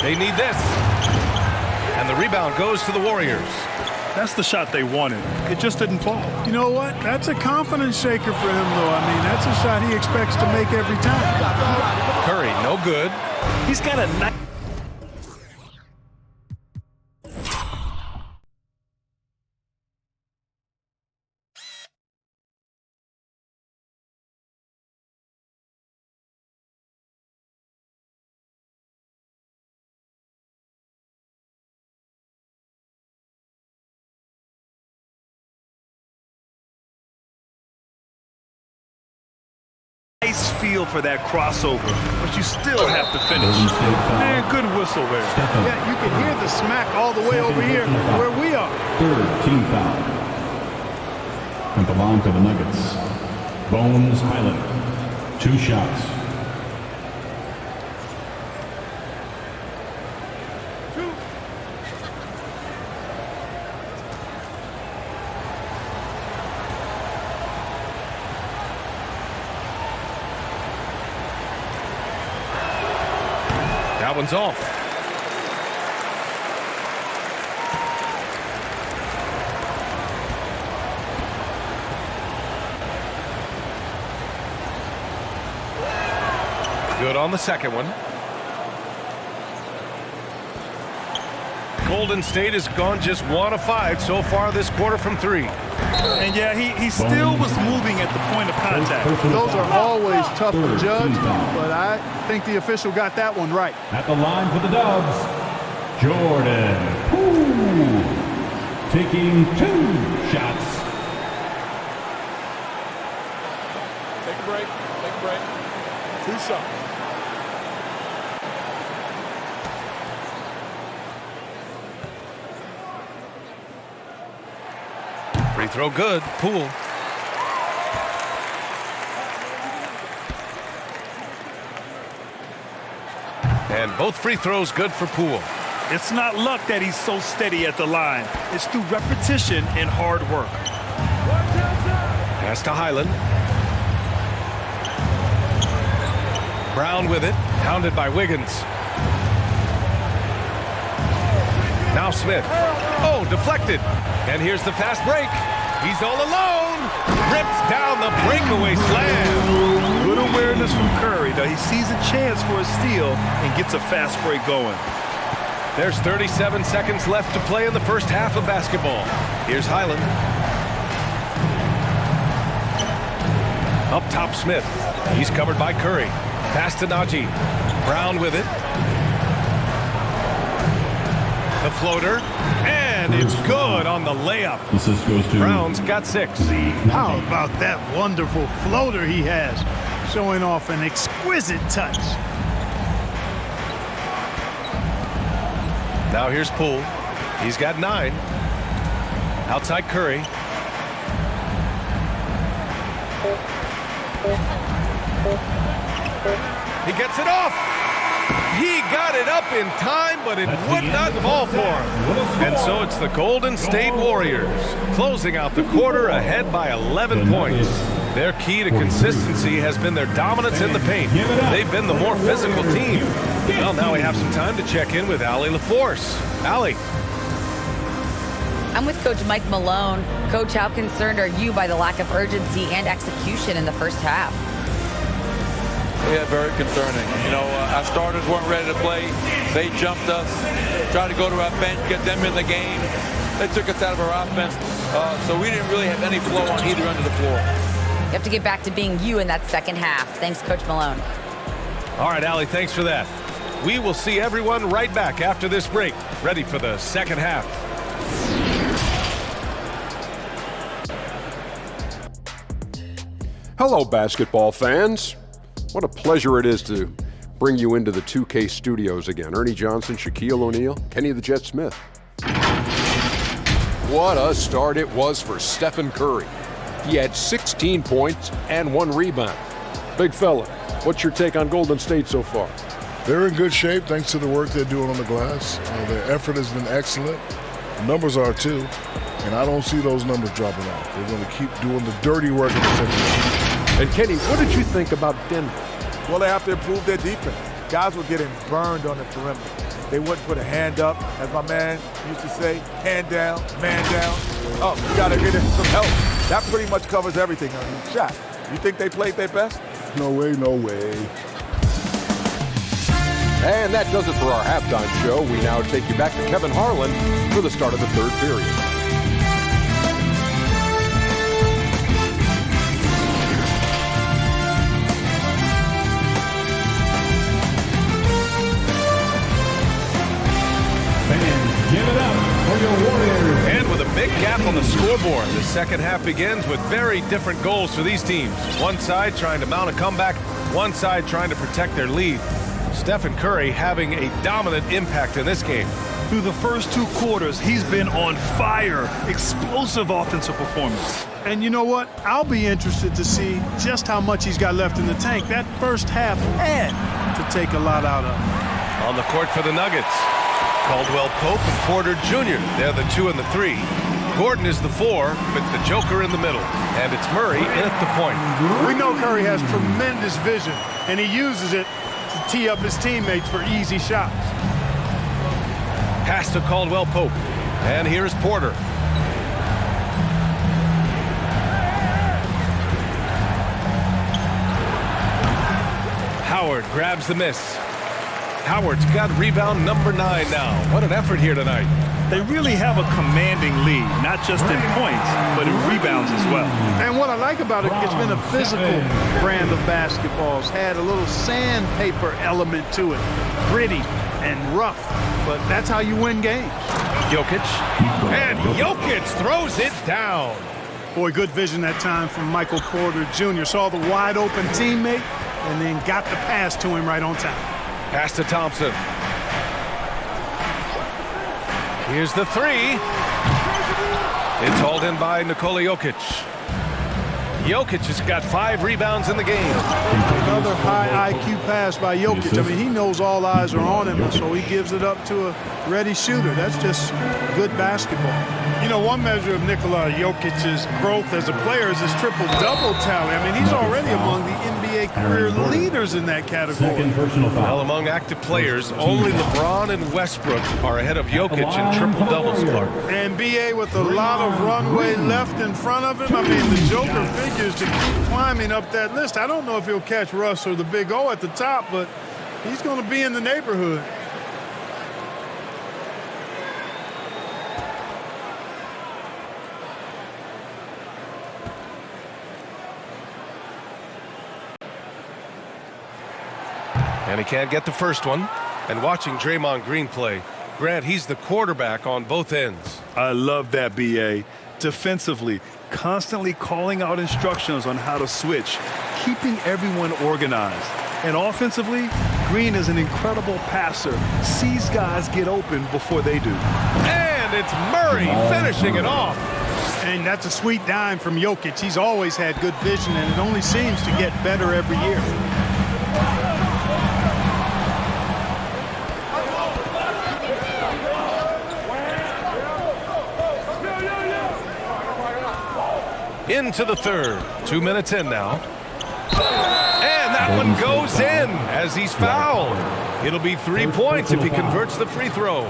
They need this. And the rebound goes to the Warriors. That's the shot they wanted. It just didn't fall. You know what? That's a confidence shaker for him, though. I mean, that's a shot he expects to make every time. Curry, no good. He's got a nice... nice feel for that crossover, but you still have to finish. Man, good whistle there. Yeah, you can hear the smack all the way over here where we are. Third team foul. At the line for the Nuggets, Bones Highland. 2 shots. That one's off. Good on the second one. Golden State has gone just 1 of 5 so far this quarter from 3. And yeah, he still was moving at the point of contact. Those are always tough to judge, but I think the official got that one right. At the line for the Dubs, Jordan Poole. Taking 2 shots. Take a break. Take a break. 2 shots. Free throw good. Poole. And both free throws good for Poole. It's not luck that he's so steady at the line. It's through repetition and hard work. Pass to Highland. Brown with it. Hounded by Wiggins. Now Smith. Oh, deflected. And here's the fast break. He's all alone. Rips down the breakaway slam. Good awareness from Curry. Now he sees a chance for a steal and gets a fast break going. There's 37 seconds left to play in the first half of basketball. Here's Highland. Up top, Smith. He's covered by Curry. Pass to Najee. Brown with it. The floater. And it's good on the layup. Assist goes to Brown's got 6. How about that wonderful floater he has, showing off an exquisite touch. Now here's Poole. He's got 9. Outside Curry. He gets it off. He got it up in time, but it would not fall for him. And so it's the Golden State Warriors closing out the quarter ahead by 11 points. Their key to consistency has been their dominance in the paint. They've been the more physical team. Well, now we have some time to check in with Allie LaForce. Allie. I'm with Coach Mike Malone. Coach, how concerned are you by the lack of urgency and execution in the first half? Yeah, very concerning. You know, our starters weren't ready to play. They jumped us, tried to go to our bench, get them in the game. They took us out of our offense, so we didn't really have any flow on either end of the floor. You have to get back to being you in that second half. Thanks, Coach Malone. All right, Allie, thanks for that. We will see everyone right back after this break, ready for the second half. Hello, basketball fans. What a pleasure it is to bring you into the 2K studios again. Ernie Johnson, Shaquille O'Neal, Kenny the Jet Smith. What a start it was for Stephen Curry. He had 16 points and 1 rebound. Big fella, what's your take on Golden State so far? They're in good shape thanks to the work they're doing on the glass. Their effort has been excellent. The numbers are too. And I don't see those numbers dropping out. They're going to keep doing the dirty work in the second half. And Kenny, what did you think about Denver? Well, they have to improve their defense. Guys were getting burned on the perimeter. They wouldn't put a hand up, as my man used to say, hand down, man down. Oh, you got to get in some help. That pretty much covers everything on your shot. You think they played their best? No way, no way. And that does it for our halftime show. We now take you back to Kevin Harlan for the start of the third period. Give it up for your Warriors. And with a big gap on the scoreboard, the second half begins with very different goals for these teams. One side trying to mount a comeback, one side trying to protect their lead. Stephen Curry having a dominant impact in this game. Through the first 2 quarters, he's been on fire. Explosive offensive performance. And you know what? I'll be interested to see just how much he's got left in the tank. That first half had to take a lot out of him. On the court for the Nuggets, Caldwell Pope and Porter Jr. They're the 2 and the 3. Gordon is the 4 with the Joker in the middle. And it's Murray in at the point. We know Curry has tremendous vision, and he uses it to tee up his teammates for easy shots. Pass to Caldwell Pope. And here's Porter. Howard grabs the miss. Howard's got rebound number 9 now. What an effort here tonight. They really have a commanding lead, not just in points, but in rebounds as well. And what I like about it, it's been a physical brand of basketball. It's had a little sandpaper element to it. Gritty and rough, but that's how you win games. Jokic. And Jokic throws it down. Boy, good vision that time from Michael Porter Jr. Saw the wide open teammate and then got the pass to him right on time. Pass to Thompson. Here's the 3. It's hauled in by Nikola Jokic. Jokic has got 5 rebounds in the game. Another high IQ pass by Jokic. I mean, he knows all eyes are on him, so he gives it up to a ready shooter. That's just good basketball. You know, one measure of Nikola Jokic's growth as a player is his triple-double tally. I mean, he's already among the NBA career leaders in that category. Well, among active players, only LeBron and Westbrook are ahead of Jokic in triple-doubles, Clark. And B.A. with a lot of runway left in front of him. I mean, the Joker figures to keep climbing up that list. I don't know if he'll catch Russ or the Big O at the top, but he's going to be in the neighborhood. And he can't get the first one. And watching Draymond Green play, Grant, he's the quarterback on both ends. I love that, B.A. Defensively, constantly calling out instructions on how to switch, keeping everyone organized. And offensively, Green is an incredible passer, sees guys get open before they do. And it's Murray finishing it off. And that's a sweet dime from Jokic. He's always had good vision, and it only seems to get better every year. Into the third. 2 minutes in now. And that one goes in as he's fouled. It'll be 3 points if he converts the free throw.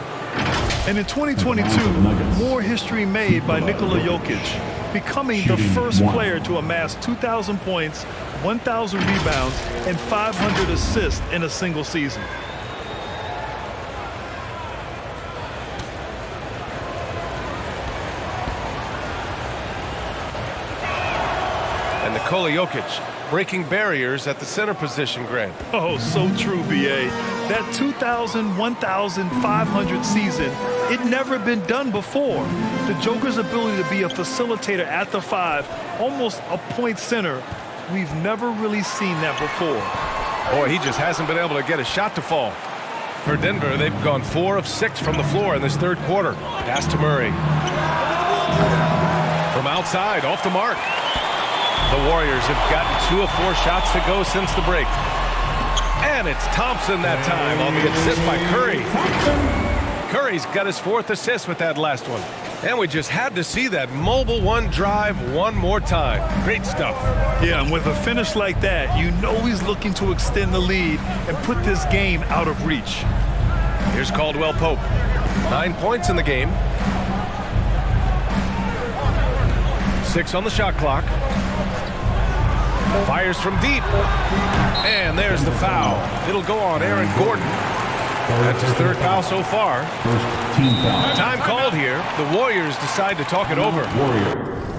And in 2022, more history made by Nikola Jokic, becoming the first player to amass 2,000 points, 1,000 rebounds, and 500 assists in a single season. And Nikola Jokic breaking barriers at the center position, Grant. Oh, so true, B.A. That 2,000, 1,500 season, it never been done before. The Joker's ability to be a facilitator at the 5, almost a point center, we've never really seen that before. Boy, he just hasn't been able to get a shot to fall. For Denver, they've gone 4 of 6 from the floor in this third quarter. Pass to Murray. From outside, off the mark. The Warriors have gotten 2 of 4 shots to go since the break. And it's Thompson that time on the assist by Curry. Curry's got his 4th assist with that last one. And we just had to see that mobile one drive one more time. Great stuff. Yeah, and with a finish like that, you know he's looking to extend the lead and put this game out of reach. Here's Caldwell Pope. 9 points in the game. 6 on the shot clock. Fires from deep. And there's the foul. It'll go on Aaron Gordon. That's his 3rd foul so far. First team foul. Time called here. The Warriors decide to talk it over. Warrior.